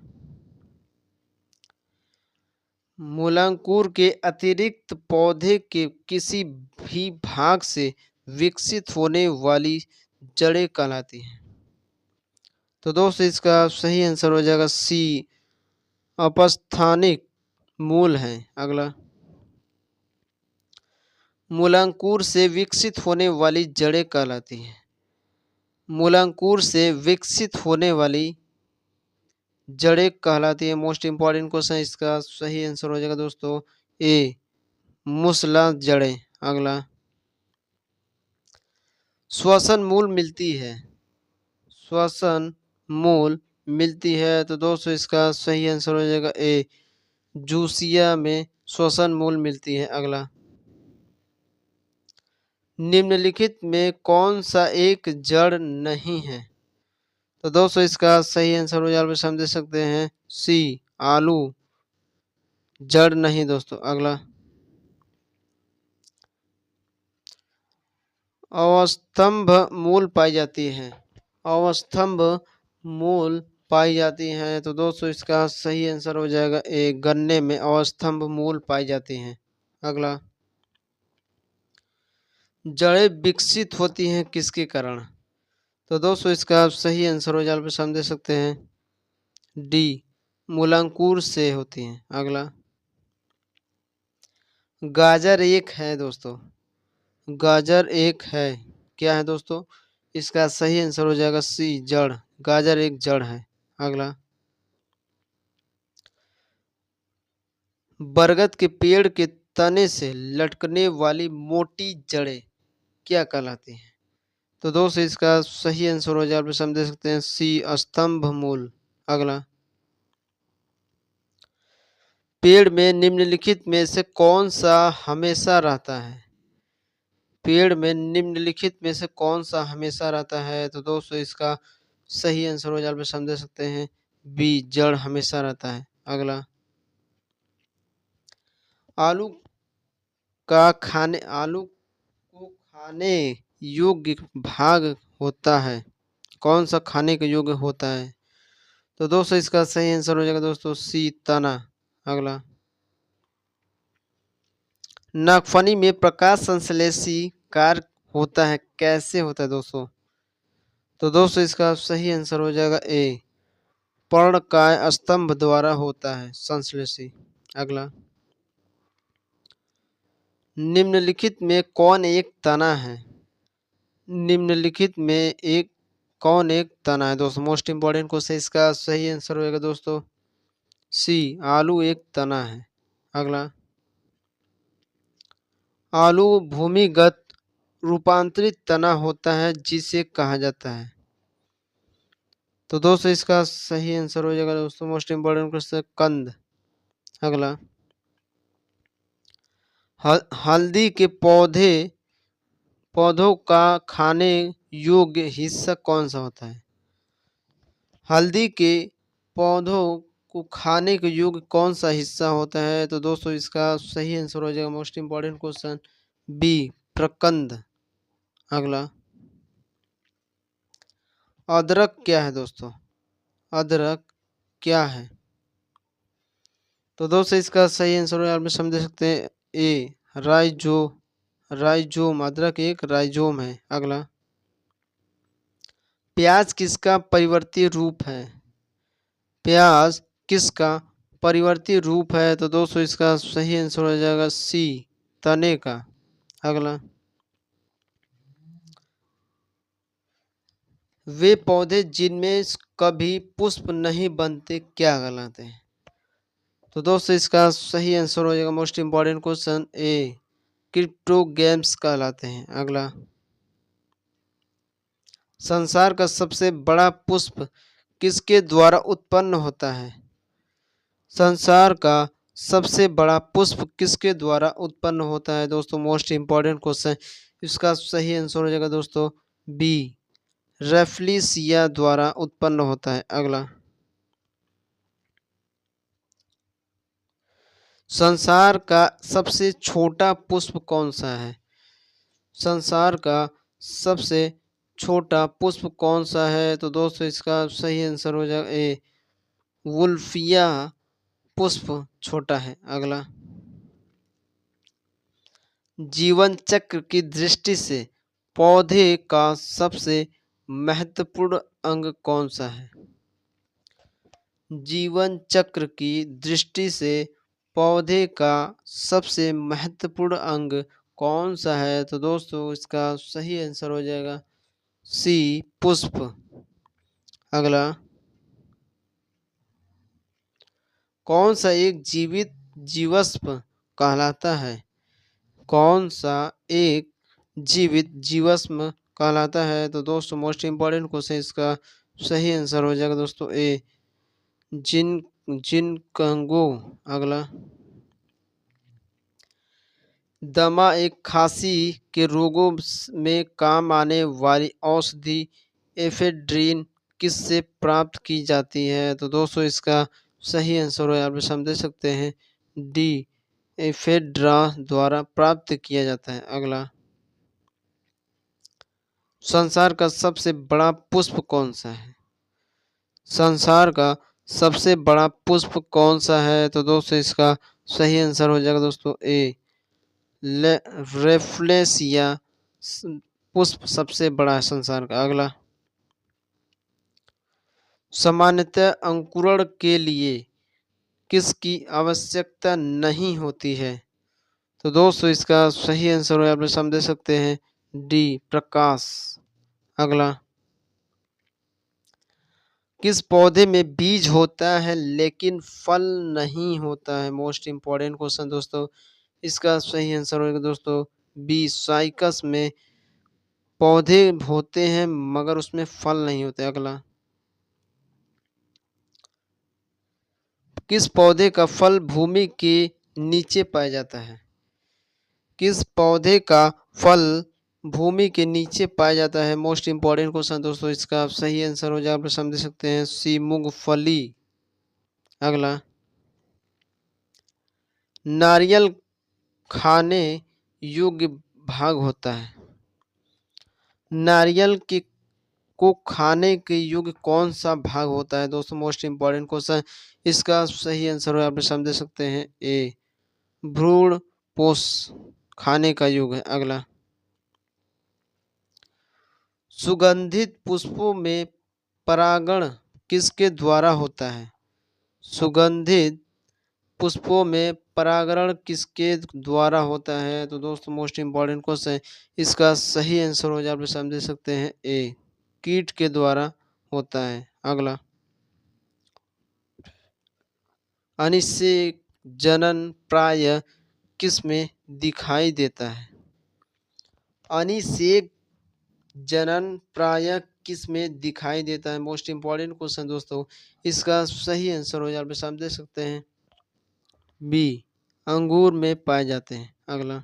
मूलांकुर के अतिरिक्त पौधे के किसी भी भाग से विकसित होने वाली जड़ें कहलाती हैं? तो दोस्तों इसका सही आंसर हो जाएगा सी, अपस्थानिक मूल है। अगला, मूलांकुर से विकसित होने वाली जड़ें कहलाती हैं, मूलांकुर से विकसित होने वाली जड़ें कहलाती है। मोस्ट इंपॉर्टेंट क्वेश्चन, इसका सही आंसर हो जाएगा दोस्तों ए, मूसला जड़ें। अगला, श्वसन मूल मिलती है, श्वसन मूल मिलती है। तो दोस्तों इसका सही आंसर हो जाएगा ए, जूसिया में श्वसन मूल मिलती है। अगला, निम्नलिखित में कौन सा एक जड़ नहीं है? तो दोस्तों इसका सही आंसर हो जाए हम दे सकते हैं सी, आलू जड़ नहीं दोस्तों। अगला, अवस्तंभ मूल पाई जाती है, अवस्तंभ मूल पाई जाती हैं। तो दोस्तों इसका सही आंसर हो जाएगा ए, गन्ने में अवस्तंभ मूल पाई जाती हैं। अगला, जड़ें विकसित होती हैं किसके कारण? तो दोस्तों इसका सही आंसर हो जाए हम दे सकते हैं डी, मूलांकुर से होती हैं। अगला, गाजर एक है दोस्तों, गाजर एक है, क्या है दोस्तों? इसका सही आंसर हो जाएगा सी, जड़। गाजर एक जड़ है। अगला, बरगद के पेड़ के तने से लटकने वाली मोटी जड़ें क्या कहलाती हैं? तो दोस्तों इसका सही आंसर हो जाए हम दे सकते हैं सी, स्तंभ मूल। अगला, पेड़ में निम्नलिखित में से कौन सा हमेशा रहता है? पेड़ में निम्नलिखित में से कौन सा हमेशा रहता है? तो दोस्तों इसका सही आंसर हो जाए हम दे सकते हैं बी, जड़ हमेशा रहता है। अगला, आलू आलू को खाने योग्य भाग होता है, कौन सा खाने के योग्य होता है? तो दोस्तों इसका सही आंसर हो जाएगा दोस्तों सी, तना। अगला, नागफनी में प्रकाश संश्लेषी कार्य होता है, कैसे होता है दोस्तों? तो दोस्तों इसका सही आंसर हो जाएगा ए, पर्णकाय स्तंभ द्वारा होता है संश्लेषी। अगला, निम्नलिखित में कौन एक तना है? निम्नलिखित में कौन एक तना है दोस्तों? Most important question. इसका सही आंसर होगा दोस्तों सी, आलू एक तना है। अगला, आलू भूमिगत रूपांतरित तना होता है जिसे कहा जाता है। तो दोस्तों इसका सही आंसर हो जाएगा दोस्तों मोस्ट इंपॉर्टेंट क्वेश्चन कंद। अगला, हल्दी के पौधों का खाने योग्य हिस्सा कौन सा होता है? हल्दी के पौधों को खाने के योग्य कौन सा हिस्सा होता है? तो दोस्तों इसका सही आंसर हो जाएगा मोस्ट इंपॉर्टेंट क्वेश्चन बी, प्रकंद। अगला, अदरक क्या है दोस्तों? अदरक क्या है? तो दोस्तों इसका सही आंसर आप समझ सकते हैं ए, राइजोम। अदरक एक राइजोम है। अगला, प्याज किसका परिवर्ती रूप है? प्याज किसका परिवर्ती रूप है? तो दोस्तों इसका सही आंसर हो जाएगा सी, तने का। अगला, वे पौधे जिनमें कभी पुष्प नहीं बनते क्या कहलाते हैं? तो दोस्तों इसका सही आंसर हो जाएगा मोस्ट इंपॉर्टेंट क्वेश्चन ए, क्रिप्टोगैम्स कहलाते हैं। अगला, संसार का सबसे बड़ा पुष्प किसके द्वारा उत्पन्न होता है? संसार का सबसे बड़ा पुष्प किसके द्वारा उत्पन्न होता है? दोस्तों मोस्ट इंपॉर्टेंट क्वेश्चन। इसका सही आंसर हो जाएगा दोस्तों बी, रेफ्लिसिया द्वारा उत्पन्न होता है। अगला, संसार का सबसे छोटा पुष्प कौन सा है? संसार का सबसे छोटा पुष्प कौन सा है? तो दोस्तों इसका सही आंसर हो जाएगा ए, वुल्फिया पुष्प छोटा है। अगला, जीवन चक्र की दृष्टि से पौधे का सबसे महत्वपूर्ण अंग कौन सा है? जीवन चक्र की दृष्टि से पौधे का सबसे महत्वपूर्ण अंग कौन सा है? तो दोस्तों इसका सही आंसर हो जाएगा सी, पुष्प। अगला, कौन सा एक जीवित जीवाश्म कहलाता है? कौन सा एक जीवित जीवाश्म कहलाता है? तो दोस्तों मोस्ट इंपॉर्टेंट क्वेश्चन। इसका सही आंसर हो जाएगा दोस्तों ए, जिनकंगो। अगला, दमा एक खांसी के रोगों में काम आने वाली औषधि एफेड्रीन किससे प्राप्त की जाती है? तो दोस्तों इसका सही आंसर है आप समझ सकते हैं डी, एफेड्रा द्वारा प्राप्त किया जाता है। अगला, संसार का सबसे बड़ा पुष्प कौन सा है? संसार का सबसे बड़ा पुष्प कौन सा है? तो दोस्तों इसका सही आंसर हो जाएगा दोस्तों ए, रेफ्लेसिया पुष्प सबसे बड़ा है संसार का। अगला, सामान्यतः अंकुरण के लिए किसकी आवश्यकता नहीं होती है? तो दोस्तों इसका सही आंसर है आप समझ सकते हैं डी, प्रकाश। अगला, किस पौधे में बीज होता है लेकिन फल नहीं होता है? मोस्ट इंपॉर्टेंट क्वेश्चन दोस्तों। इसका सही आंसर होगा दोस्तों बी, साइकस में पौधे होते हैं मगर उसमें फल नहीं होते। अगला, किस पौधे का फल भूमि के नीचे पाया जाता है? किस पौधे का फल भूमि के नीचे पाया जाता है? मोस्ट इंपॉर्टेंट क्वेश्चन दोस्तों। इसका सही आंसर हो जाए आप समझ सकते हैं सी, मूंगफली। अगला, नारियल खाने योग्य भाग होता है। नारियल के को खाने के योग्य कौन सा भाग होता है? दोस्तों मोस्ट इंपॉर्टेंट क्वेश्चन। इसका सही आंसर आप समझ सकते हैं ए, भ्रूण पोष खाने का योग्य है। अगला, सुगंधित पुष्पों में परागण किसके द्वारा होता है? सुगंधित पुष्पों में परागण किसके द्वारा होता है? तो दोस्तों मोस्ट इम्पॉर्टेंट क्वेश्चन है, इसका सही आंसर हो जाए आप समझ सकते हैं ए, कीट के द्वारा होता है। अगला, अनिषेक जनन प्राय किस में दिखाई देता है? अनिषेक जनन प्राय किस में दिखाई देता है? मोस्ट इम्पॉर्टेंट क्वेश्चन दोस्तों, इसका सही आंसर हो जाए आप समझ सकते हैं बी, अंगूर में पाए जाते हैं। अगला,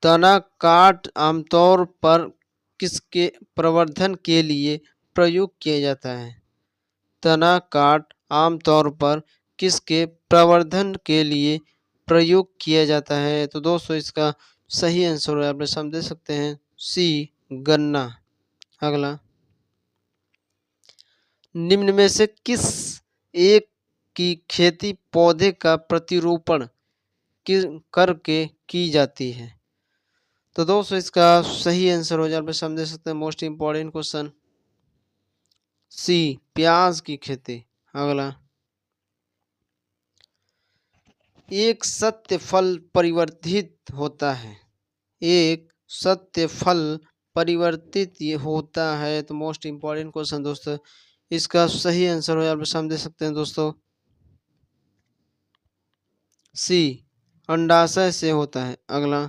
तना काट आमतौर पर किसके प्रवर्धन के लिए प्रयोग किया जाता है? तना काट आमतौर पर किसके प्रवर्धन के लिए प्रयोग किया जाता है? तो दोस्तों इसका सही आंसर आप समझ सकते हैं सी, गन्ना। अगला, निम्न में से किस एक की खेती पौधे का प्रतिरोपण करके की जाती है? तो दोस्तों इसका सही आंसर हो जाए आप समझ सकते हैं मोस्ट इम्पॉर्टेंट क्वेश्चन सी, प्याज की खेती। अगला, एक सत्य फल परिवर्तित होता है, एक सत्य फल परिवर्तित ये होता है। तो मोस्ट इम्पॉर्टेंट क्वेश्चन दोस्तों, इसका सही आंसर हो आप समझ सकते हैं दोस्तों सी, अंडाशय से होता है। अगला,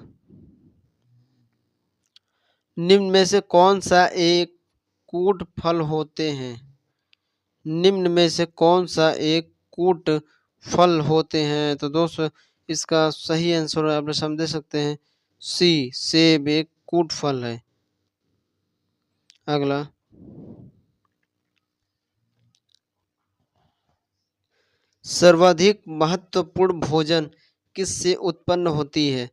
निम्न में से कौन सा एक कूट फल होते हैं? निम्न में से कौन सा एक कूट फल होते हैं? तो दोस्तों इसका सही आंसर आप समझ सकते हैं सी, सेब एक कूट फल है। अगला, सर्वाधिक महत्वपूर्ण भोजन किससे उत्पन्न होती है?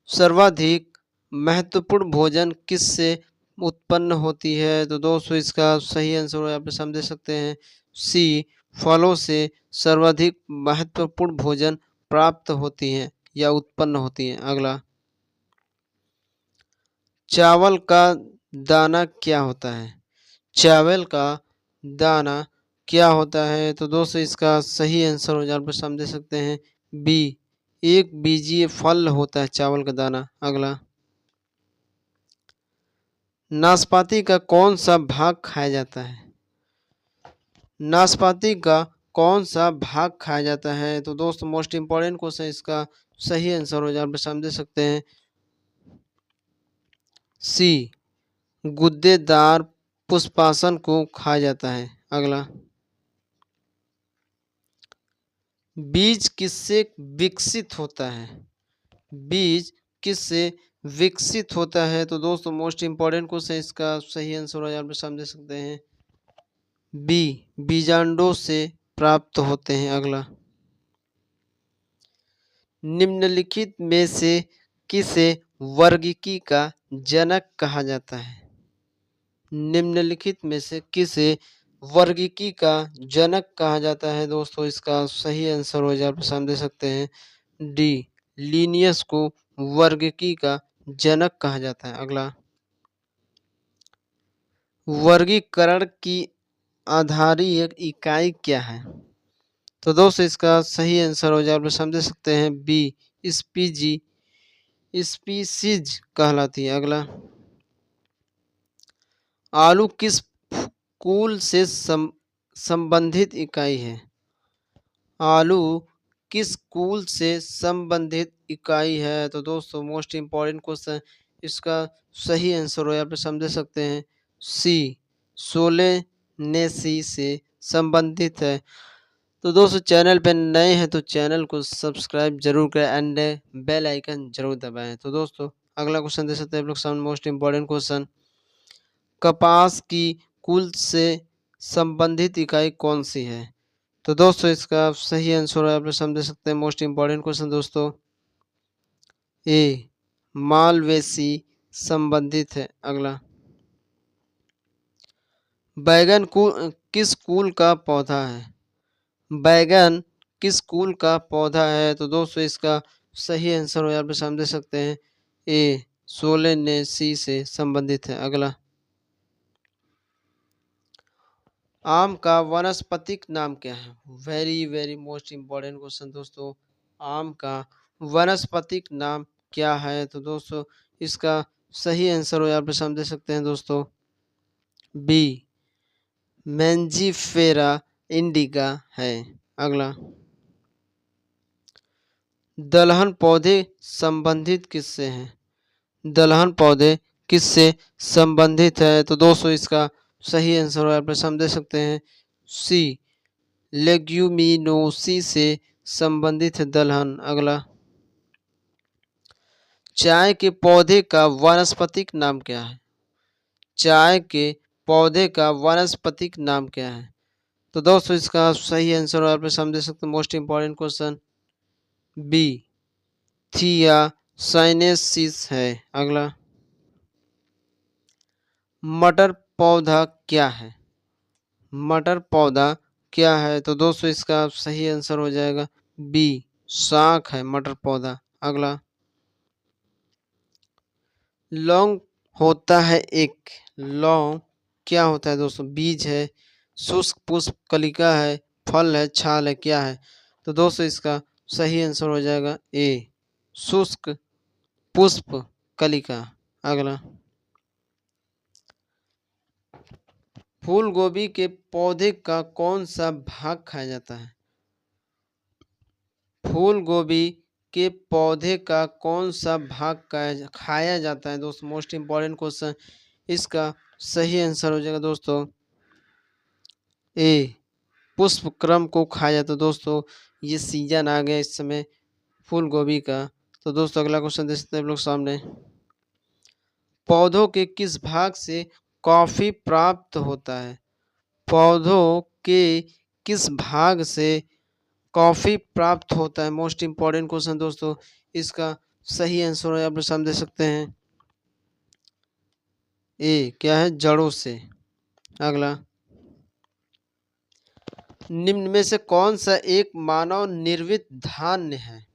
सर्वाधिक महत्वपूर्ण भोजन किससे उत्पन्न होती है? तो दोस्तों इसका सही आंसर आप समझ सकते हैं सी, फलों से सर्वाधिक महत्वपूर्ण भोजन प्राप्त होती हैं या उत्पन्न होती हैं। अगला, चावल का दाना क्या होता है? चावल का दाना क्या होता है? तो दोस्तों इसका सही आंसर हो जाए आप समझ सकते हैं बी, एक बीजीय फल होता है चावल का दाना। अगला, नाशपाती का कौन सा भाग खाया जाता है? नाशपाती का कौन सा भाग खाया जाता है? तो दोस्तों मोस्ट इम्पॉर्टेंट क्वेश्चन, इसका सही आंसर हो जाए आप समझ सकते हैं सी, गुद्देदार पुष्पासन को खाया जाता है। अगला, बीज किससे विकसित होता है? बीज किससे विकसित होता है? तो दोस्तों मोस्ट इम्पॉर्टेंट क्वेश्चन, इसका सही आंसर हो जाए आप समझ सकते हैं बी, बीजांडों से प्राप्त होते हैं। अगला, निम्नलिखित में से किसे वर्गीकी का जनक कहा जाता है? निम्नलिखित में से किसे वर्गीकी का जनक कहा जाता है? दोस्तों इसका सही आंसर हो जाए आप समझ सकते हैं डी, लीनियस को वर्गीकी का जनक कहा जाता है। अगला, वर्गीकरण की आधारीय इकाई क्या है? तो दोस्तों इसका सही आंसर हो जाए आप समझ सकते हैं बी, स्पीजी स्पीसीज कहलाती है। अगला, आलू किस कुल से संबंधित इकाई है? आलू किस कुल से संबंधित इकाई है? तो दोस्तों मोस्ट इम्पॉर्टेंट क्वेश्चन, इसका सही आंसर हो आप समझ सकते हैं सी, सोलेनेसी से संबंधित है। तो दोस्तों चैनल पे नए हैं तो चैनल को सब्सक्राइब जरूर करें एंड बेल आइकन जरूर दबाएं। तो दोस्तों अगला क्वेश्चन देख सकते हैं आप लोग सामने, मोस्ट इम्पॉर्टेंट क्वेश्चन, कपास की कुल से संबंधित इकाई कौन सी है? तो दोस्तों इसका सही आंसर आप लोग समझ सकते हैं मोस्ट इम्पॉर्टेंट क्वेश्चन दोस्तों ए, मालवेसी संबंधित है। अगला, बैगन किस कुल का पौधा है? बैगन किस कुल का पौधा है? तो दोस्तों इसका सही आंसर हो आप समझ सकते हैं ए, सोलेनेसी से संबंधित है। अगला, आम का वानस्पतिक नाम क्या है? Very very most important question दोस्तों। आम का वानस्पतिक नाम क्या है? तो दोस्तों इसका सही आंसर हो यहाँ पे हम दे सकते हैं दोस्तों, बी, मैंजीफेरा इंडिका है। अगला, दलहन पौधे संबंधित किससे हैं? दलहन पौधे किससे संबंधित है? तो दोस्तों इसका सही आंसर हो यहाँ पे हम दे सकते हैं, सी, लेग्यूमिनोसी से संबंधित है दलहन। अगला, चाय के पौधे का वानस्पतिक नाम क्या है? चाय के पौधे का वानस्पतिक नाम क्या है? तो दोस्तों इसका सही आंसर आप समझ सकते हैं, मोस्ट इंपॉर्टेंट क्वेश्चन, बी, थिया साइनेसिस है। अगला, मटर पौधा क्या है? मटर पौधा क्या है? तो दोस्तों इसका सही आंसर हो जाएगा, बी, शाक है मटर पौधा। अगला, लौंग होता है एक, लौंग क्या होता है दोस्तों? बीज है, शुष्क पुष्प कलिका है, फल है, छाल है, क्या है? तो दोस्तों इसका सही आंसर हो जाएगा ए, शुष्क पुष्प कलिका। अगला, फूल गोभी के पौधे का कौन सा भाग खाया जाता है? फूल गोभी के पौधे का कौन सा भाग खाया जाता है दोस्तों? Most important question. इसका सही आंसर हो जाएगा दोस्तों, ए, पुष्प क्रम को खाया जाता है। दोस्तों ये सीजन आ गया इस समय फूल गोभी का। तो दोस्तों अगला क्वेश्चन देख सकते हैं आप लोग सामने, पौधों के किस भाग से कॉफी प्राप्त होता है? पौधों के किस भाग से कॉफी प्राप्त होता है? मोस्ट इंपॉर्टेंट क्वेश्चन दोस्तों। इसका सही आंसर आप लोग समझ सकते हैं, ए, क्या है, जड़ों से। अगला, निम्न में से कौन सा एक मानव निर्मित धान्य है?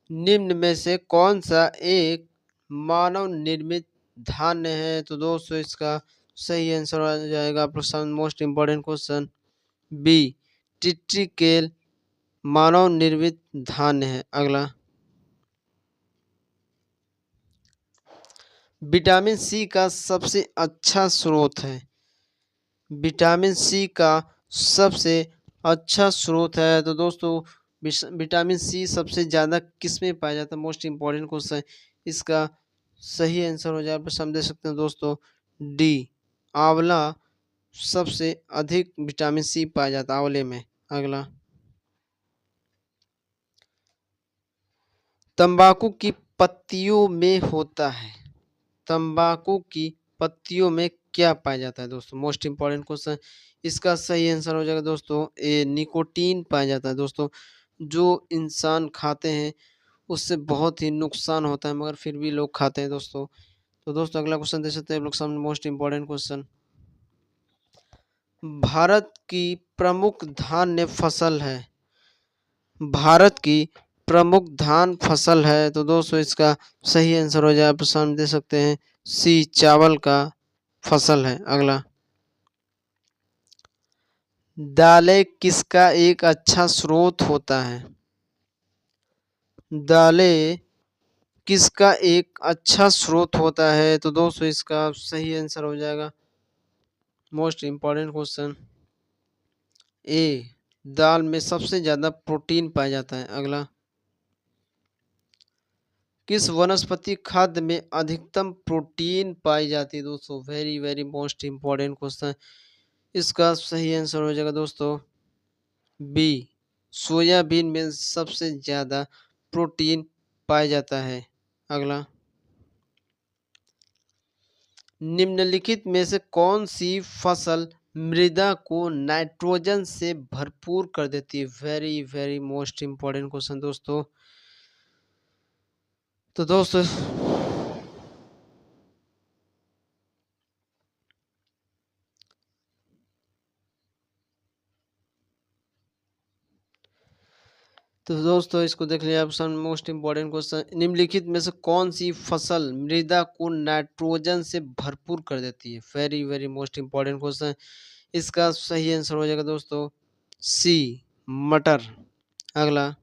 निम्न में से कौन सा एक मानव निर्मित धान्य है? तो दोस्तों इसका सही आंसर आ जाएगा आप लोग, मोस्ट इंपॉर्टेंट क्वेश्चन, बी, टिट्रिकेल मानव निर्मित धान्य है। अगला, विटामिन सी का सबसे अच्छा स्रोत है? विटामिन सी का सबसे अच्छा स्रोत है। तो दोस्तों विटामिन सी सबसे ज़्यादा किस में पाया जाता है? Most important question. इसका सही आंसर हो जाए आप समझ सकते हैं दोस्तों, डी, आंवला सबसे अधिक विटामिन सी पाया जाता है आंवले में। अगला, तंबाकू की पत्तियों में होता है, तंबाकू की पत्तियों में क्या पाया जाता है दोस्तों? Most important question. इसका सही आंसर हो जाएगा दोस्तों, ए, निकोटीन पाया जाता है। दोस्तों जो इंसान खाते हैं उससे बहुत ही नुकसान होता है मगर फिर भी लोग खाते हैं दोस्तों। तो दोस्तों अगला क्वेश्चन देख सकते हैं आप लोग सामने, मोस्ट इंपॉर्टेंट क्वेश्चन, भारत की प्रमुख धान्य फसल है? भारत की प्रमुख धान फसल है? तो दोस्तों इसका सही आंसर हो जाए आप सामने दे सकते हैं, सी, चावल का फसल है। अगला, दालें किसका एक अच्छा स्रोत होता है? दालें किसका एक अच्छा स्रोत होता है? तो दोस्तों इसका सही आंसर हो जाएगा, मोस्ट इंपॉर्टेंट क्वेश्चन, ए, दाल में सबसे ज्यादा प्रोटीन पाया जाता है। अगला, किस वनस्पति खाद्य में अधिकतम प्रोटीन पाई जाती है? दोस्तों very very most important question. इसका सही आंसर हो जाएगा दोस्तों, बी, सोयाबीन में सबसे ज्यादा प्रोटीन पाया जाता है। अगला, निम्नलिखित में से कौन सी फसल मृदा को नाइट्रोजन से भरपूर कर देती है? Very very most important question दोस्तों। तो दोस्तों तो दोस्तों इसको देख लिया ऑप्शन मोस्ट इम्पोर्टेंट क्वेश्चन, निम्नलिखित में से कौन सी फसल मृदा को नाइट्रोजन से भरपूर कर देती है? Very very most important question. इसका सही आंसर हो जाएगा दोस्तों सी, मटर। अगला,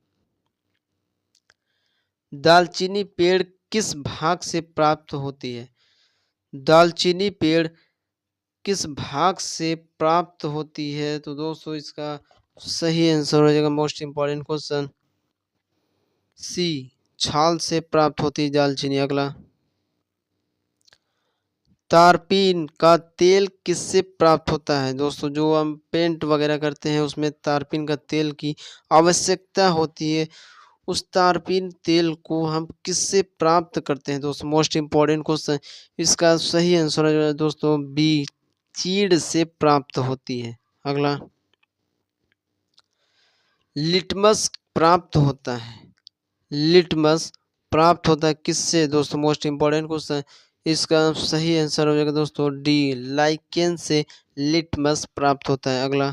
दालचीनी पेड़ किस भाग से प्राप्त होती है? दालचीनी पेड़ किस भाग से प्राप्त होती है? तो दोस्तों इसका सही आंसर हो जाएगा मोस्ट इम्पोर्टेंट क्वेश्चन सी, छाल से प्राप्त होती है दालचीनी। अगला, तारपीन का तेल किससे प्राप्त होता है? दोस्तों जो हम पेंट वगैरह करते हैं उसमें तारपीन का तेल की आवश्यकता होती है। उस तारपीन तेल को हम किससे प्राप्त करते हैं? दोस्तों मोस्ट इम्पोर्टेंट क्वेश्चन, इसका सही आंसर है दोस्तों बी, चीड़ से प्राप्त होती है। अगला, लिटमस प्राप्त होता है, लिटमस प्राप्त होता है किससे? दोस्तों मोस्ट इम्पोर्टेंट क्वेश्चन, इसका सही आंसर हो जाएगा दोस्तों डी, लाइकेन से लिटमस प्राप्त होता है। अगला,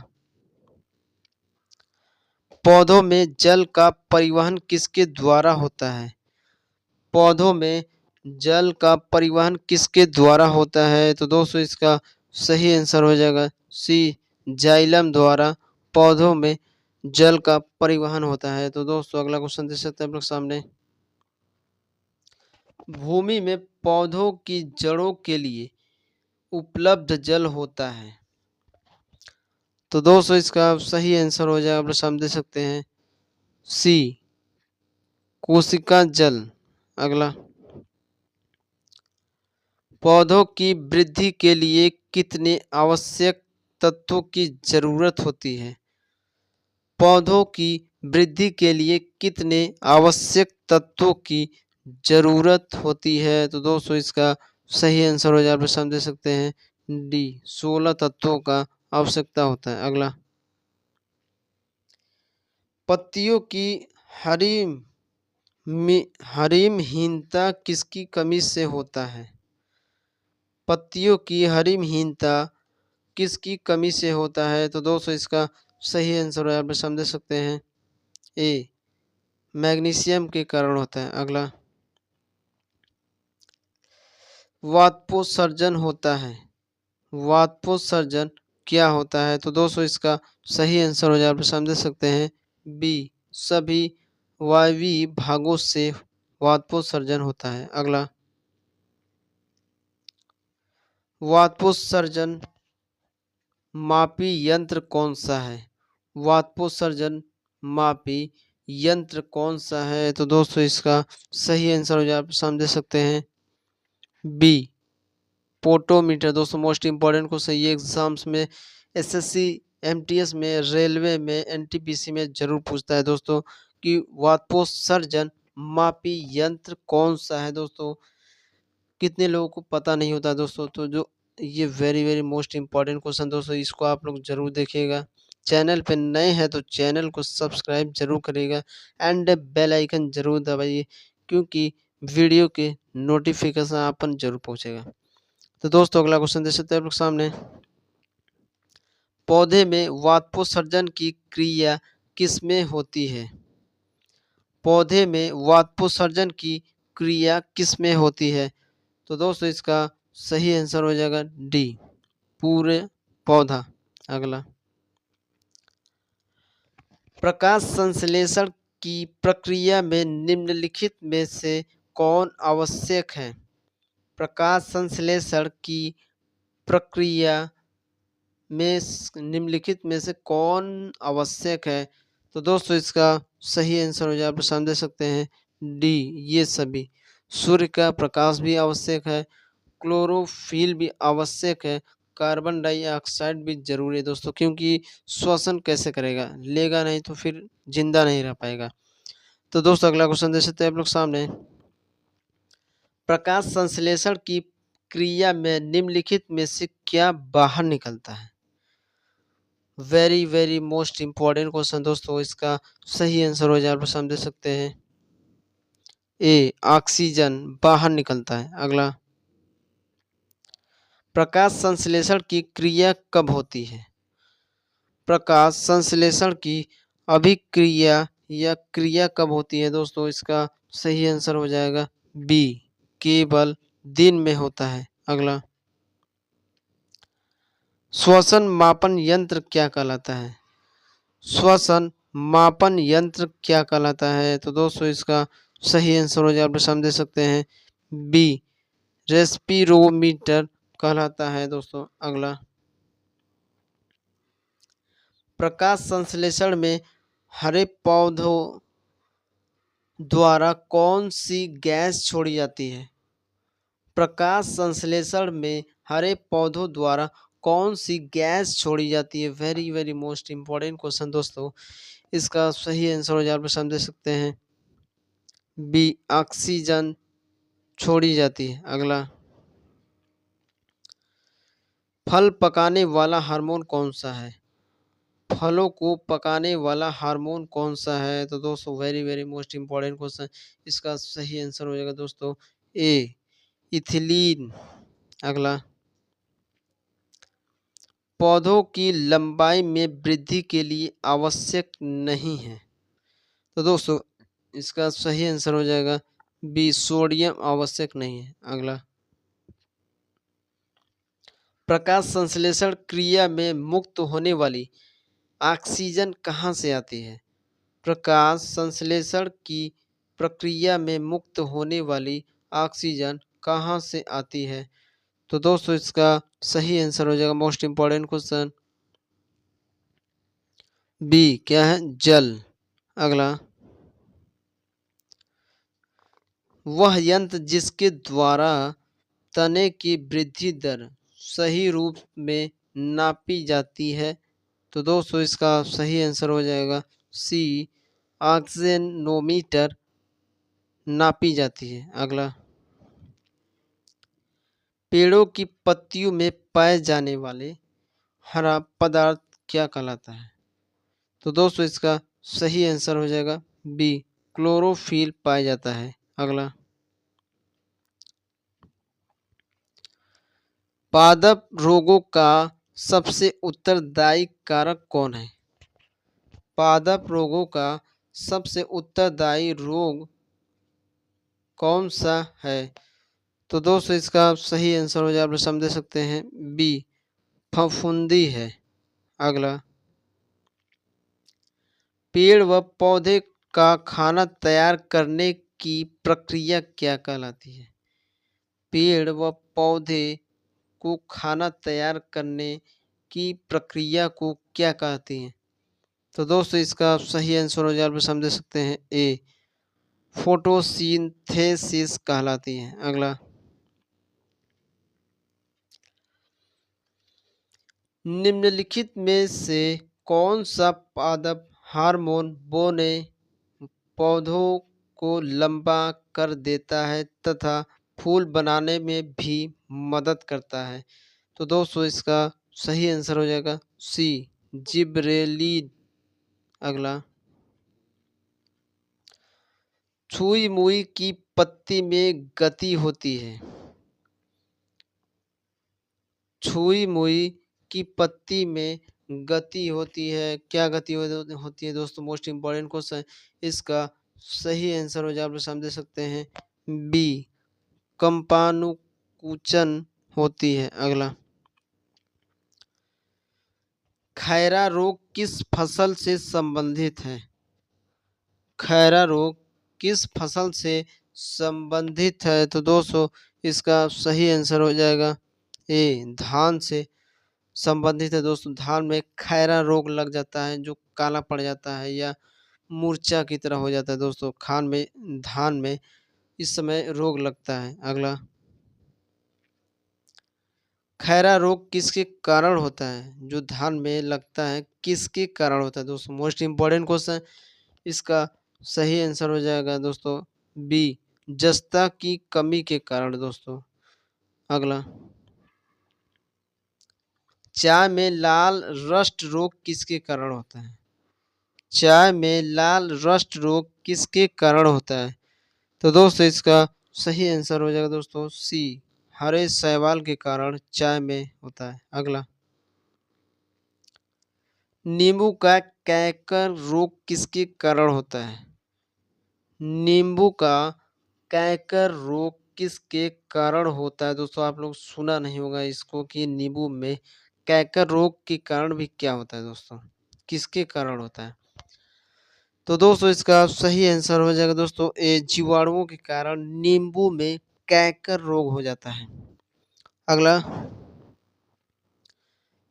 पौधों में जल का परिवहन किसके द्वारा होता है? पौधों में जल का परिवहन किसके द्वारा होता है? तो दोस्तों इसका सही आंसर हो जाएगा सी, जाइलम द्वारा पौधों में जल का परिवहन होता है। तो दोस्तों अगला क्वेश्चन देख सकते हैं आप लोग सामने, भूमि में पौधों की जड़ों के लिए उपलब्ध जल होता है। तो दोस्तों इसका सही आंसर हो जाएगा, आप लोग सामने देख सकते हैं सी, कोशिका जल। अगला, पौधों की वृद्धि के लिए कितने आवश्यक तत्वों की जरूरत होती है? पौधों की वृद्धि के लिए कितने आवश्यक तत्वों की जरूरत होती है? तो दोस्तों इसका सही आंसर हो जाए, आप समझ सकते हैं डी, 16 तत्वों का आवश्यकता होता है। अगला, पत्तियों की हरिमहीनता किसकी कमी से होता है? पत्तियों की हरिमहीनता किसकी कमी से होता है? तो दोस्तों इसका सही आंसर है, आप समझ सकते हैं ए, मैग्नीशियम के कारण होता है। अगला, वातपोत्सर्जन होता है, वातपोत्सर्जन क्या होता है? तो दोस्तों इसका सही आंसर हो जाए, आप समझ सकते हैं बी, सभी वायवीय भागों से वातपोत्सर्जन होता है। अगला, वातपोत्सर्जन मापी यंत्र कौन सा है? वातपोत्सर्जन मापी यंत्र कौन सा है? तो दोस्तों इसका सही आंसर हो जाए, आप समझ सकते हैं बी, पोटोमीटर। दोस्तों मोस्ट इम्पोर्टेंट क्वेश्चन ये एग्जाम्स में एसएससी, एमटीएस में, रेलवे में, एनटीपीसी में जरूर पूछता है दोस्तों कि वातपोत्सर्जन मापी यंत्र कौन सा है। दोस्तों कितने लोगों को पता नहीं होता दोस्तों, तो जो ये very very most important question दोस्तों, इसको आप लोग जरूर देखिएगा। चैनल पे नए हैं तो चैनल को सब्सक्राइब जरूर करिएगा एंड बेल आइकन जरूर दबाइए, क्योंकि वीडियो के नोटिफिकेशन आप पर जरूर पहुंचेगा। तो दोस्तों अगला क्वेश्चन देख सकते हैं आप लोग सामने, पौधे में वातपोत्सर्जन की क्रिया किसमें होती है? पौधे में वातपोत्सर्जन की क्रिया किसमें होती है? तो दोस्तों इसका सही आंसर हो जाएगा डी, पूरे पौधा। अगला, प्रकाश संश्लेषण की प्रक्रिया में निम्नलिखित में से कौन आवश्यक है? प्रकाश संश्लेषण की प्रक्रिया में निम्नलिखित में से कौन आवश्यक है? तो दोस्तों इसका सही आंसर हो जाए, आप समझ सकते हैं डी, ये सभी। सूर्य का प्रकाश भी आवश्यक है, क्लोरोफिल भी आवश्यक है, कार्बन डाइऑक्साइड भी जरूरी है दोस्तों, क्योंकि श्वसन कैसे करेगा, लेगा नहीं तो फिर जिंदा नहीं रह पाएगा। तो दोस्तों अगला क्वेश्चन दे सकते हैं आप लोग सामने, प्रकाश संश्लेषण की क्रिया में निम्नलिखित में से क्या बाहर निकलता है? Very very most important question दोस्तों, इसका सही आंसर हो जाए, आप समझ सकते हैं ए, ऑक्सीजन बाहर निकलता है। अगला, प्रकाश संश्लेषण की क्रिया कब होती है? प्रकाश संश्लेषण की अभिक्रिया या क्रिया कब होती है दोस्तों? इसका सही आंसर हो जाएगा बी, केवल दिन में होता है। अगला, श्वसन मापन यंत्र क्या कहलाता है? श्वसन मापन यंत्र क्या कहलाता है? तो दोस्तों इसका सही आंसर हो जाए, आप समझ सकते हैं, बी, रेस्पिरोमीटर कहलाता है दोस्तों। अगला, प्रकाश संश्लेषण में हरे पौधों द्वारा कौन सी गैस छोड़ी जाती है? प्रकाश संश्लेषण में हरे पौधों द्वारा कौन सी गैस छोड़ी जाती है? Very very most important question दोस्तों। इसका सही आंसर हो जाए, आप समझ सकते हैं, बी, ऑक्सीजन छोड़ी जाती है। अगला, फल पकाने वाला हार्मोन कौन सा है? फलों को पकाने वाला हार्मोन कौन सा है? तो दोस्तों very very most important question. इसका सही आंसर हो जाएगा दोस्तों ए, इथिलीन। अगला, पौधों की लंबाई में वृद्धि के लिए आवश्यक नहीं है। तो दोस्तों इसका सही आंसर हो जाएगा बी, सोडियम आवश्यक नहीं है। अगला, प्रकाश संश्लेषण क्रिया में मुक्त होने वाली ऑक्सीजन कहाँ से आती है? प्रकाश संश्लेषण की प्रक्रिया में मुक्त होने वाली ऑक्सीजन कहाँ से आती है? तो दोस्तों इसका सही आंसर हो जाएगा, मोस्ट इंपॉर्टेंट क्वेश्चन, बी, क्या है? जल। अगला, वह यंत्र जिसके द्वारा तने की वृद्धि दर सही रूप में नापी जाती है? तो दोस्तों इसका सही आंसर हो जाएगा सी, ऑक्सेनोमीटर नापी जाती है। अगला, पेड़ों की पत्तियों में पाए जाने वाले हरा पदार्थ क्या कहलाता है? तो दोस्तों इसका सही आंसर हो जाएगा बी, क्लोरोफिल पाया जाता है। अगला, पादप रोगों का सबसे उत्तरदायी कारक कौन है? पादप रोगों का सबसे उत्तरदायी रोग कौन सा है? तो दोस्तों इसका सही आंसर हो जाए, आप समझ सकते हैं, बी, फफूंदी है। अगला, पेड़ व पौधे का खाना तैयार करने की प्रक्रिया क्या कहलाती है? पेड़ व पौधे को खाना तैयार करने की प्रक्रिया को क्या कहती हैं? तो दोस्तों इसका सही आंसर हो जाए, आप समझ सकते हैं, ए, फोटोसिंथेसिस कहलाती है। अगला, निम्नलिखित में से कौन सा पादप हार्मोन बोने पौधों को लंबा कर देता है तथा फूल बनाने में भी मदद करता है? तो दोस्तों इसका सही आंसर हो जाएगा सी, जिब्रेलिन। अगला, छुई मुई की पत्ती में गति होती है। छुई मुई की पत्ती में गति होती है, क्या गति होती है दोस्तों? Most important question. इसका सही आंसर हो जाए, आप समझ सकते हैं, बी, कंपानुकुचन होती है। अगला, खैरा रोग किस फसल से संबंधित है? खैरा रोग किस फसल से संबंधित है? तो दोस्तों इसका सही आंसर हो जाएगा ए, धान से संबंधित है दोस्तों। धान में खैरा रोग लग जाता है जो काला पड़ जाता है या मूर्छा की तरह हो जाता है दोस्तों। धान में इस समय रोग लगता है। अगला, खैरा रोग किसके कारण होता है? जो धान में लगता है किसके कारण होता है दोस्तों? Most important question. इसका सही आंसर हो जाएगा दोस्तों बी, जस्ता की कमी के कारण दोस्तों। अगला, चाय में लाल रस्ट रोग किसके कारण होता है? चाय में लाल रस्ट रोग किसके कारण होता है? तो दोस्तों इसका सही आंसर हो जाएगा दोस्तों सी, हरे शैवाल के कारण चाय में होता है। अगला, नींबू का कैंकर रोग किसके कारण होता है? नींबू का कैंकर रोग किसके कारण होता है? दोस्तों आप लोग सुना नहीं होगा इसको कि नींबू में कैंकर रोग के कारण भी क्या होता है दोस्तों? किसके कारण होता है? तो दोस्तों इसका सही आंसर हो जाएगा दोस्तों ए जीवाणुओं के कारण नींबू में कैंकर रोग हो जाता है। अगला,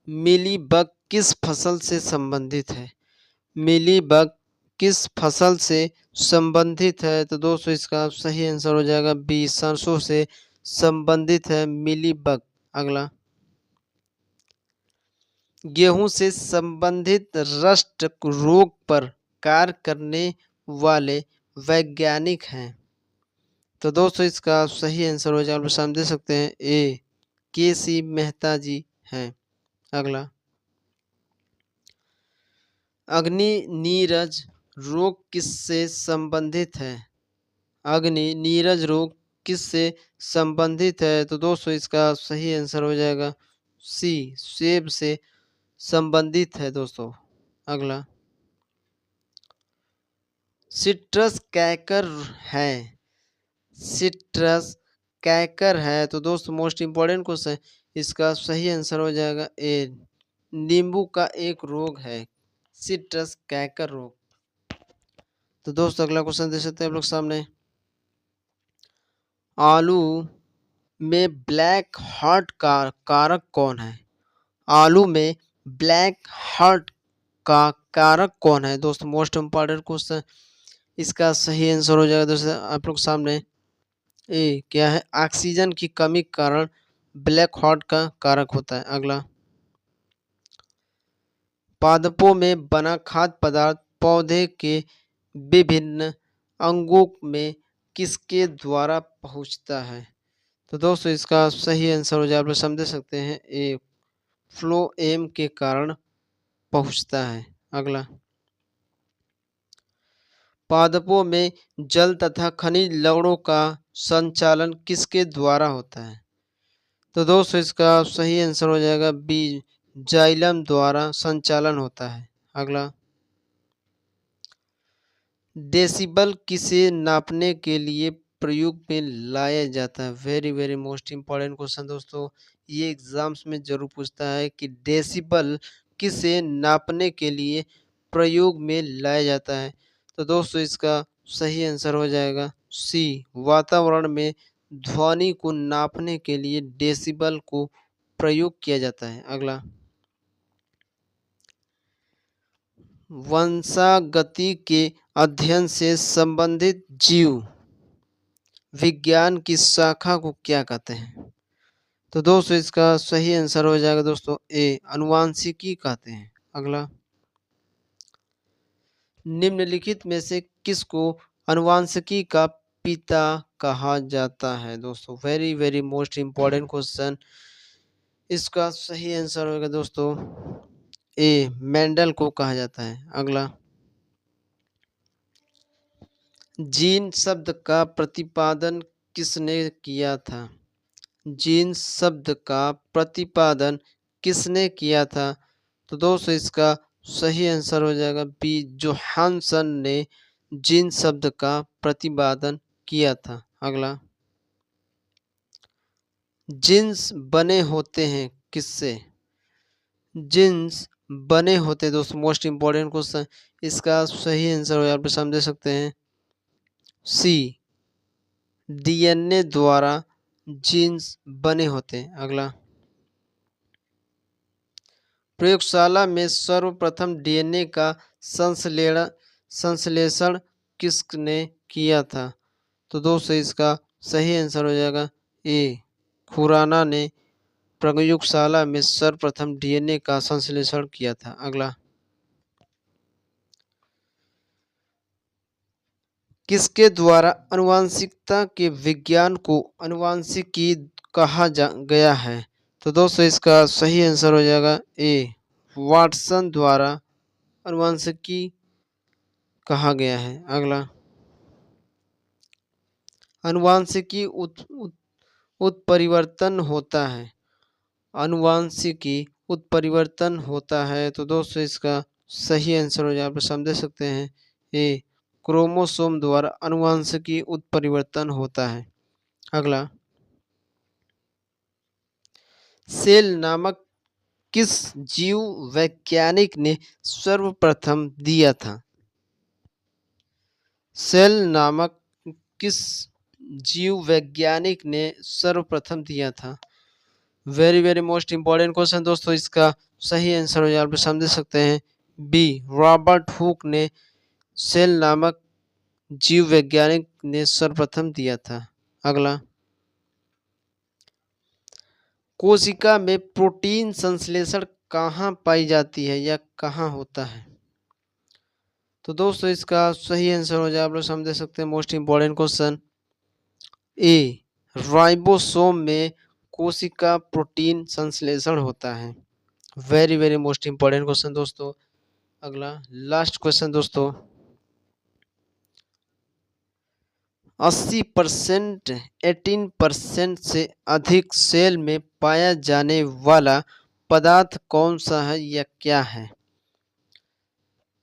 मिलीबग किस फसल से संबंधित है? मिलीबग किस फसल से संबंधित है? तो दोस्तों इसका सही आंसर हो जाएगा बी सरसों से संबंधित है मिलीबग। अगला, गेहूं से संबंधित रस्ट रोग पर कार्य करने वाले वैज्ञानिक हैं। तो दोस्तों इसका सही आंसर हो जाएगा, आप सामने दे सकते हैं ए के.सी. मेहता जी हैं। अगला, अग्नि नीरज रोग किससे संबंधित है? अग्नि नीरज रोग किससे संबंधित है? तो दोस्तों इसका सही आंसर हो जाएगा सी सेब से संबंधित है दोस्तों। अगला, सिट्रस कैकर है। सिट्रस कैकर है तो दोस्तों मोस्ट इम्पोर्टेंट क्वेश्चन, इसका सही आंसर हो जाएगा ए नींबू का एक रोग है सिट्रस कैकर रोग। तो दोस्तों अगला क्वेश्चन दे सकते हैं आप लोग सामने, आलू में ब्लैक हार्ट का कारक कौन है? आलू में ब्लैक हार्ट का कारक कौन है? दोस्तों मोस्ट इम्पोर्टेंट क्वेश्चन, इसका सही आंसर हो जाएगा दोस्तों आप लोग सामने ए क्या है, ऑक्सीजन की कमी के कारण ब्लैक हार्ट का कारक होता है। अगला, पादपों में बना खाद्य पदार्थ पौधे के विभिन्न अंगों में किसके द्वारा पहुंचता है? तो दोस्तों इसका सही आंसर हो जाए, आप लोग समझ सकते हैं ए फ्लोएम के कारण पहुंचता है। अगला, पादपों में जल तथा खनिज लवणों का संचालन किसके द्वारा होता है? तो दोस्तों इसका सही आंसर हो जाएगा बी जाइलम द्वारा संचालन होता है। अगला, डेसिबल किसे नापने के लिए प्रयोग में लाया जाता है? Very very most important question दोस्तों, ये एग्जाम्स में जरूर पूछता है कि डेसिबल किसे नापने के लिए प्रयोग में लाया जाता है? तो दोस्तों इसका सही आंसर हो जाएगा सी वातावरण में ध्वनि को नापने के लिए डेसिबल को प्रयोग किया जाता है। अगला, वंशागति के अध्ययन से संबंधित जीव विज्ञान की शाखा को क्या कहते हैं? तो दोस्तों इसका सही आंसर हो जाएगा दोस्तों ए अनुवांशिकी कहते हैं। अगला, निम्नलिखित में से किसको अनुवांशिकी का पिता कहा जाता है? दोस्तों very very most important question, इसका सही आंसर होगा दोस्तों ए मेंडल को कहा जाता है। अगला, जीन शब्द का प्रतिपादन किसने किया था? जीन शब्द का प्रतिपादन किसने किया था? तो दोस्तों इसका सही आंसर हो जाएगा बी जोहानसन ने जीन शब्द का प्रतिपादन किया था। अगला, जीन्स बने होते हैं किससे? जीन्स बने होते दोस्तों मोस्ट इम्पोर्टेंट क्वेश्चन, इसका सही आंसर हो आप समझ सकते हैं सी डीएनए द्वारा जीन्स बने होते हैं। अगला, प्रयोगशाला में सर्वप्रथम डीएनए का संश्लेषण किसने किया था? तो दोस्तों इसका सही आंसर हो जाएगा ए खुराना ने प्रयोगशाला में सर्वप्रथम डीएनए का संश्लेषण किया था। अगला, किसके द्वारा आनुवंशिकता के विज्ञान को आनुवंशिकी कहा गया है? तो दोस्तों इसका सही आंसर हो जाएगा ए वाटसन द्वारा आनुवंशिकी कहा गया है। अगला, आनुवंशिकी उत्परिवर्तन होता है। आनुवंशिकी उत्परिवर्तन होता है? तो दोस्तों इसका सही आंसर हो जाए, आप समझ सकते हैं ए, क्रोमोसोम द्वारा अनुवांशिकी उत्परिवर्तन होता है। अगला, सेल नामक किस जीव वैज्ञानिक ने सर्वप्रथम दिया था? सेल नामक किस जीव वैज्ञानिक ने सर्वप्रथम दिया था? Very very most important question दोस्तों, इसका सही आंसर हो जाए, आप समझ सकते हैं बी, रॉबर्ट हुक ने सेल नामक जीव वैज्ञानिक ने सर्वप्रथम दिया था। अगला, कोशिका में प्रोटीन संश्लेषण कहाँ पाई जाती है या कहाँ होता है? तो दोस्तों इसका सही आंसर हो जाए, आप लोग समझ सकते हैं मोस्ट इंपॉर्टेंट क्वेश्चन ए, राइबोसोम में कोशिका प्रोटीन संश्लेषण होता है। Very very most important question दोस्तों। अगला लास्ट क्वेश्चन दोस्तों, 80% 18% से अधिक सेल में पाया जाने वाला पदार्थ कौन सा है या क्या है?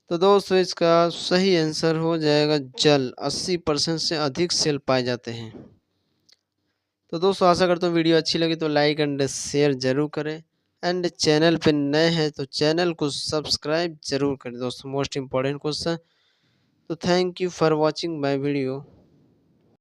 तो दोस्तों इसका सही आंसर हो जाएगा जल। 80% से अधिक सेल पाए जाते हैं। तो दोस्तों आशा करता हूँ वीडियो अच्छी लगी तो लाइक एंड शेयर जरूर करें, एंड चैनल पे नए हैं तो चैनल को सब्सक्राइब जरूर करें दोस्तों। Most important question. तो thank you for watching my video.